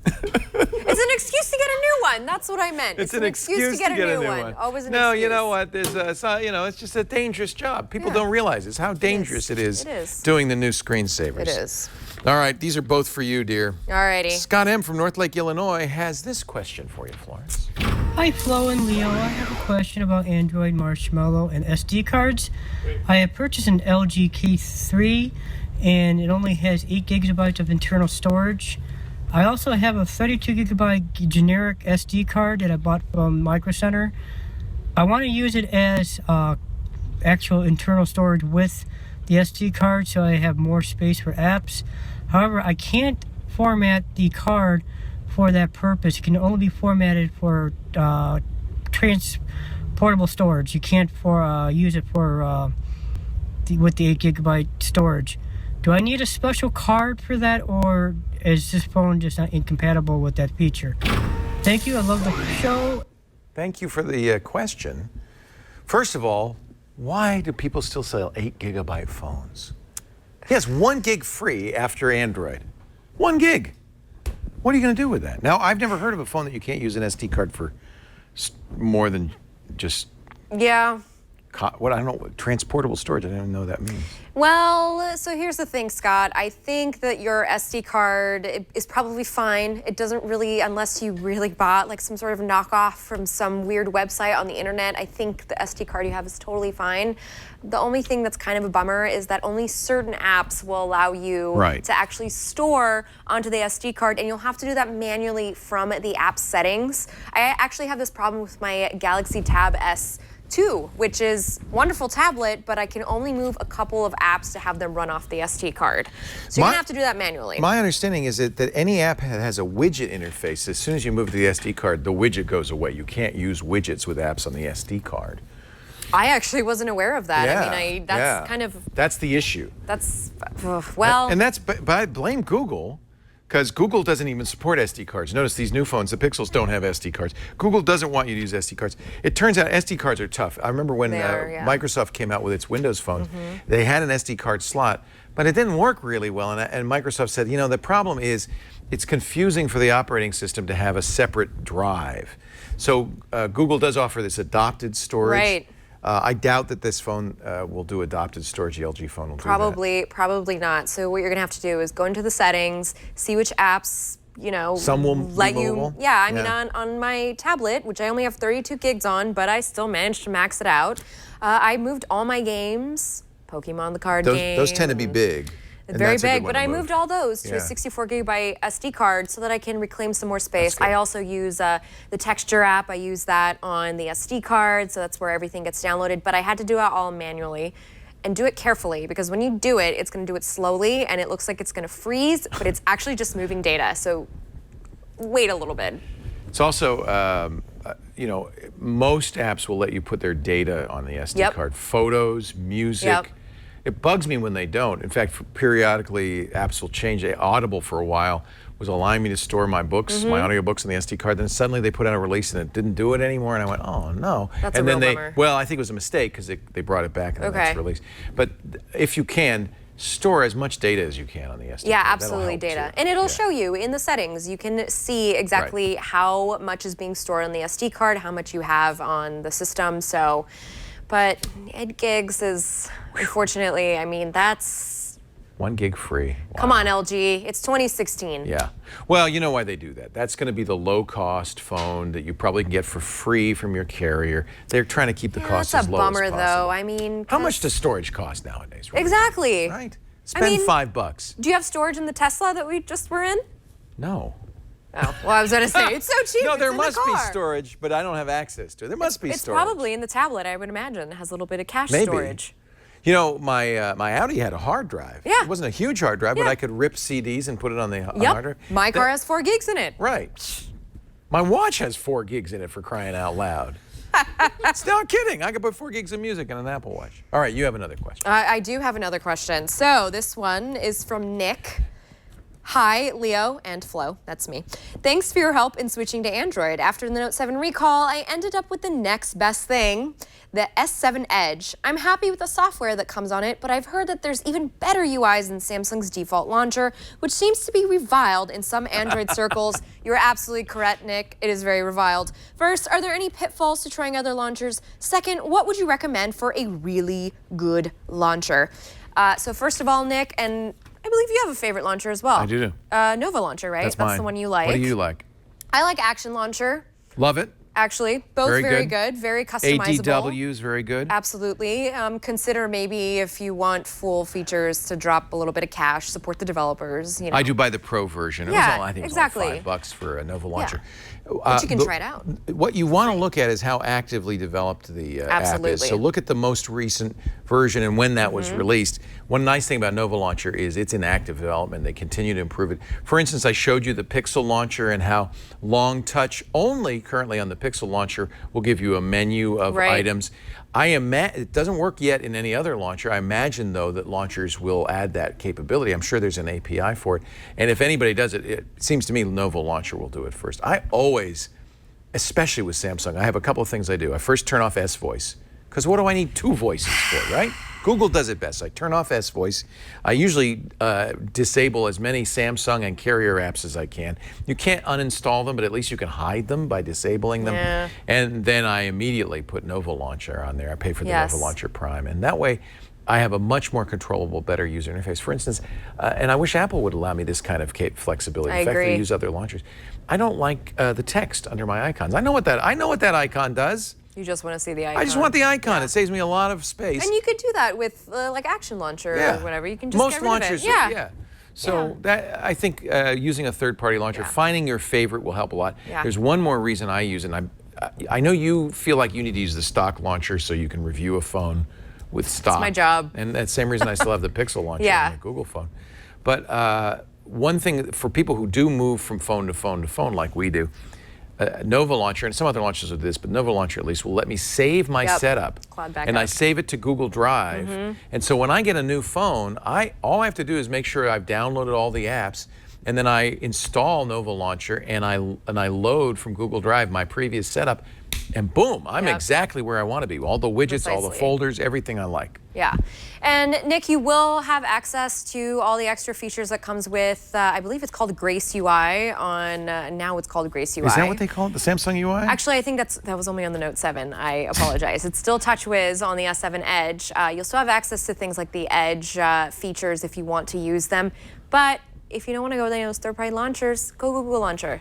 an excuse to get a new one. That's what I meant. It's an excuse to get a new one. Always an no, excuse. You know what? There's it's just a dangerous job. People don't realize it's how dangerous it is doing the new screensavers. It is. All right, these are both for you, dear. All righty. Scott M. from North Lake, Illinois has this question for you, Florence. Hi, Flo and Leo. I have a question about Android Marshmallow and SD cards. I have purchased an LG V20, and it only has 8 gigabytes of internal storage. I also have a 32 gigabyte generic SD card that I bought from Micro Center. I want to use it as actual internal storage with the SD card, so I have more space for apps. However, I can't format the card for that purpose. It can only be formatted for transportable storage. You can't use it for with the 8 GB storage. Do I need a special card for that, or is this phone just not incompatible with that feature? Thank you. I love the show. Thank you for the question. First of all, why do people still sell 8 GB phones? Yes, 1 gig free after Android. 1 gig. What are you going to do with that? Now, I've never heard of a phone that you can't use an SD card for more than just... Yeah. What, I don't know, transportable storage. I don't even know what that means. Well, so here's the thing, Scott. I think that your SD card is probably fine. It doesn't really, unless you really bought like some sort of knockoff from some weird website on the internet, I think the SD card you have is totally fine. The only thing that's kind of a bummer is that only certain apps will allow you to actually store onto the SD card, and you'll have to do that manually from the app settings. I actually have this problem with my Galaxy Tab S2, which is a wonderful tablet, but I can only move a couple of apps to have them run off the SD card. So you're gonna have to do that manually. My understanding is that any app that has a widget interface, as soon as you move to the SD card, the widget goes away. You can't use widgets with apps on the SD card. I actually wasn't aware of that. I mean, that's kind of... That's the issue. That's, well... And that's, but I blame Google, because Google doesn't even support SD cards. Notice these new phones, the Pixels don't have SD cards. Google doesn't want you to use SD cards. It turns out SD cards are tough. I remember when Microsoft came out with its Windows phones, they had an SD card slot, but it didn't work really well. And Microsoft said, you know, the problem is it's confusing for the operating system to have a separate drive. So Google does offer this adopted storage. Right. I doubt that this phone will do adopted storage. The LG phone will do that. Probably not. So what you're gonna have to do is go into the settings, see which apps, you know, some will let you. Movable. Yeah, I mean, on my tablet, which I only have 32 gigs on, but I still managed to max it out. I moved all my games, Pokemon the card game. Those tend to be big. Very big, but I moved all those to a 64 gigabyte SD card so that I can reclaim some more space. I also use the texture app. I use that on the SD card, so that's where everything gets downloaded. But I had to do it all manually and do it carefully, because when you do it, it's going to do it slowly and it looks like it's going to freeze, but it's actually just moving data. So wait a little bit. It's also, you know, most apps will let you put their data on the SD card. Photos, music. It bugs me when they don't. In fact, periodically, apps will change. Audible, for a while, was allowing me to store my books, my audiobooks on the SD card. Then suddenly they put out a release and it didn't do it anymore. And I went, oh, no. That's and a then real bummer. Well, I think it was a mistake because they brought it back in the next release. But if you can, store as much data as you can on the SD card. Yeah, absolutely, data. And it'll show you in the settings. You can see exactly how much is being stored on the SD card, how much you have on the system. So, but 8 gigs is, unfortunately, I mean, that's... 1 gig free. Wow. Come on, LG. It's 2016. Yeah. Well, you know why they do that. That's going to be the low-cost phone that you probably can get for free from your carrier. They're trying to keep the cost as low as possible. That's a bummer, though. I mean... How much does storage cost nowadays? Really? Exactly. Right. Spend $5. Do you have storage in the Tesla that we just were in? No. Oh, well, I was going to say, it's so cheap. No, there it's must in the be car. storage, but I don't have access to it. There must be storage. It's probably in the tablet, I would imagine. It has a little bit of cache storage. You know, my Audi had a hard drive. Yeah. It wasn't a huge hard drive, but I could rip CDs and put it on the hard drive. My car has 4 gigs in it. Right. My watch has 4 gigs in it, for crying out loud. It's not kidding. I could put 4 gigs of music on an Apple Watch. All right, you have another question. I do have another question. So this one is from Nick. Hi, Leo and Flo, that's me. Thanks for your help in switching to Android. After the Note 7 recall, I ended up with the next best thing, the S7 Edge. I'm happy with the software that comes on it, but I've heard that there's even better UIs than Samsung's default launcher, which seems to be reviled in some Android circles. You're absolutely correct, Nick. It is very reviled. First, are there any pitfalls to trying other launchers? Second, what would you recommend for a really good launcher? So first of all, Nick, and I believe you have a favorite launcher as well. I do. Nova Launcher, right? That's mine. The one you like. What do you like? I like Action Launcher. Love it. Actually, both very good, very customizable. ADW is very good. Absolutely. Consider maybe if you want full features to drop a little bit of cash, support the developers. You know. I do buy the Pro version. Yeah, I think exactly. it was only $5 for a Nova Launcher. But you can try it out. What you want to look at is how actively developed the app is. So look at the most recent version and when that was released. One nice thing about Nova Launcher is it's in active development. They continue to improve it. For instance, I showed you the Pixel Launcher and how long touch only currently on the Pixel Launcher will give you a menu of items. It doesn't work yet in any other launcher. I imagine, though, that launchers will add that capability. I'm sure there's an API for it. And if anybody does it, it seems to me Nova Launcher will do it first. I always, especially with Samsung, I have a couple of things I do. I first turn off S-Voice, because what do I need two voices for, right? Google does it best. I turn off S-Voice. I usually disable as many Samsung and Carrier apps as I can. You can't uninstall them, but at least you can hide them by disabling them. Yeah. And then I immediately put Nova Launcher on there. I pay for the Nova Launcher Prime. And that way, I have a much more controllable, better user interface. For instance, and I wish Apple would allow me this kind of flexibility. I the fact that agree. I use other launchers. I don't like the text under my icons. I know what that icon does. You just want to see the icon. I just want the icon. It saves me a lot of space. And you could do that with like Action Launcher or whatever. You can just Most get rid launchers, of it. So that I think using a third-party launcher, finding your favorite will help a lot. Yeah. There's one more reason I use it. And I know you feel like you need to use the stock launcher so you can review a phone with stock. That's my job. And that's the same reason I still have the Pixel launcher on the Google phone. But one thing for people who do move from phone to phone to phone like we do, Nova Launcher, and some other launchers will do this, but Nova Launcher at least will let me save my setup. Cloud backup. And I save it to Google Drive. And so when I get a new phone, all I have to do is make sure I've downloaded all the apps, and then I install Nova Launcher, and I load from Google Drive my previous setup, and boom, I'm exactly where I want to be. All the widgets, all the folders, everything I like. Yeah. And Nick, you will have access to all the extra features that comes with, I believe it's called Grace UI on, now it's called Grace UI. Is that what they call it, the Samsung UI? Actually, I think that was only on the Note 7. I apologize. It's still TouchWiz on the S7 Edge. You'll still have access to things like the Edge features if you want to use them. But if you don't want to go to those third-party launchers, go Google Launcher.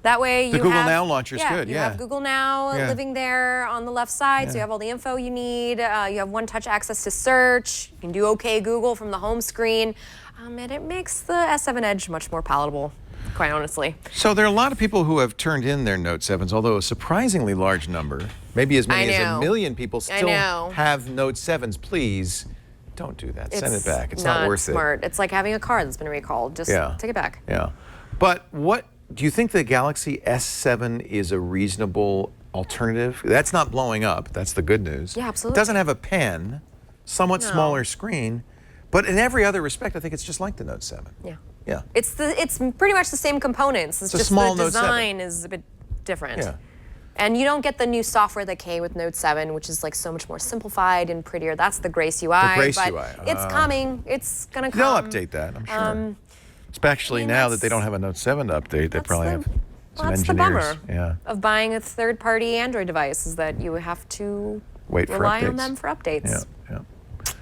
That way you the Google have, Now launcher is good, You have Google Now living there on the left side, so you have all the info you need. You have one-touch access to search. You can do OK Google from the home screen. And it makes the S7 Edge much more palatable, quite honestly. So there are a lot of people who have turned in their Note 7s, although a surprisingly large number, maybe as many as 1 million people still have Note 7s. Please don't do that. Send it back. It's not worth smart. It's like having a car that's been recalled. Just take it back. Yeah. But do you think the Galaxy S7 is a reasonable alternative? That's not blowing up. That's the good news. Yeah, absolutely. It doesn't have a pen, somewhat smaller screen, but in every other respect, I think it's just like the Note 7. Yeah. Yeah. It's pretty much the same components. It's just small the Note 7. design is a bit different. Yeah. And you don't get the new software that came with Note 7, which is like so much more simplified and prettier. That's the Grace UI. The Grace but UI. It's coming. It's gonna come. They'll update that, I'm sure. Especially now that they don't have a Note 7 to update, they probably have some that's engineers. the bummer of buying a third-party Android device is that you have to rely on them for updates. Yeah.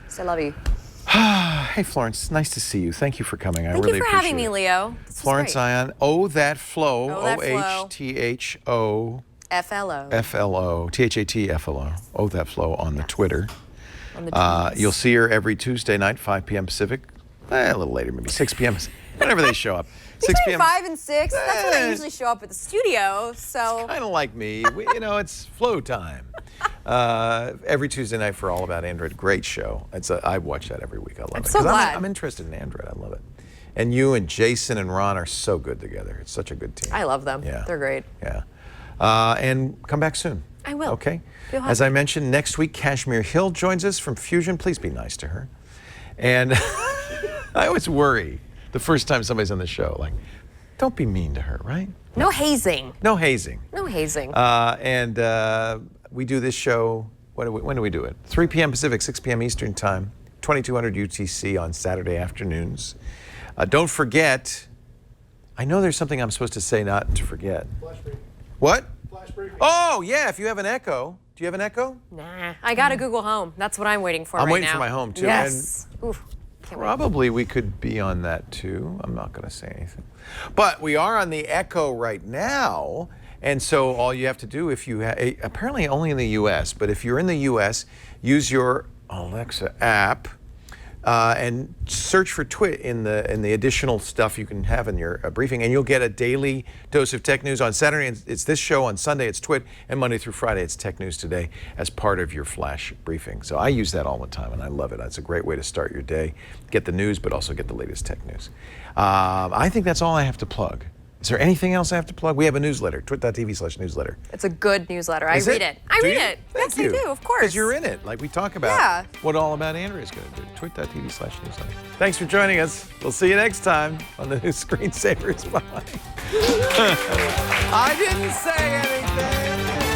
So I love you. Hey, Florence, nice to see you. Thank you for coming. I really appreciate it. Thank you for having me, Leo. Florence Ion. Oh, that Flo. O-H-T-H-O. F-L-O. F-L-O. T-H-A-T-F-L-O. Oh, that Flo on the Twitter. On the you'll see her every Tuesday night, 5 p.m. Pacific. A little later, maybe 6 p.m. Whenever they show up. 6 Between p.m. 5 and 6. That's when I usually show up at the studio. So kind of like me. It's Flo time. Every Tuesday night for All About Android. Great show. I watch that every week. I love it. So glad. I'm interested in Android. I love it. And you and Jason and Ron are so good together. It's such a good team. I love them. Yeah. They're great. Yeah. And come back soon. I will. Okay. As I mentioned, next week, Kashmir Hill joins us from Fusion. Please be nice to her. And I always worry the first time somebody's on the show, like, don't be mean to her, right? No hazing. No hazing. No hazing. And we do this show, when do we do it? 3 p.m. Pacific, 6 p.m. Eastern Time, 2200 UTC on Saturday afternoons. Don't forget, I know there's something I'm supposed to say not to forget. Flash briefing. What? Flash briefing. Oh, yeah, if you have an Echo. Do you have an Echo? Nah, I got a Google Home. That's what I'm waiting for right now. I'm waiting for my Home, too. Yes. And Oof. probably we could be on that, too. I'm not going to say anything. But we are on the Echo right now. And so all you have to do if you apparently only in the U.S., but if you're in the U.S., use your Alexa app and search for Twit in the additional stuff you can have in your briefing, and you'll get a daily dose of tech news. On Saturday, it's this show. On Sunday, it's Twit, and Monday through Friday, it's Tech News Today as part of your flash briefing. So I use that all the time, and I love it. It's a great way to start your day, get the news, but also get the latest tech news. I think that's all I have to plug. Is there anything else I have to plug? We have a newsletter, twit.tv/newsletter. It's a good newsletter. I Is read it? it. I Do read you? it. Thank Yes, you. I do, of course. Because you're in it. Like we talk about what All About Android is going to do. Twit.tv/newsletter. Thanks for joining us. We'll see you next time on the new Screensavers. Bye. I didn't say anything.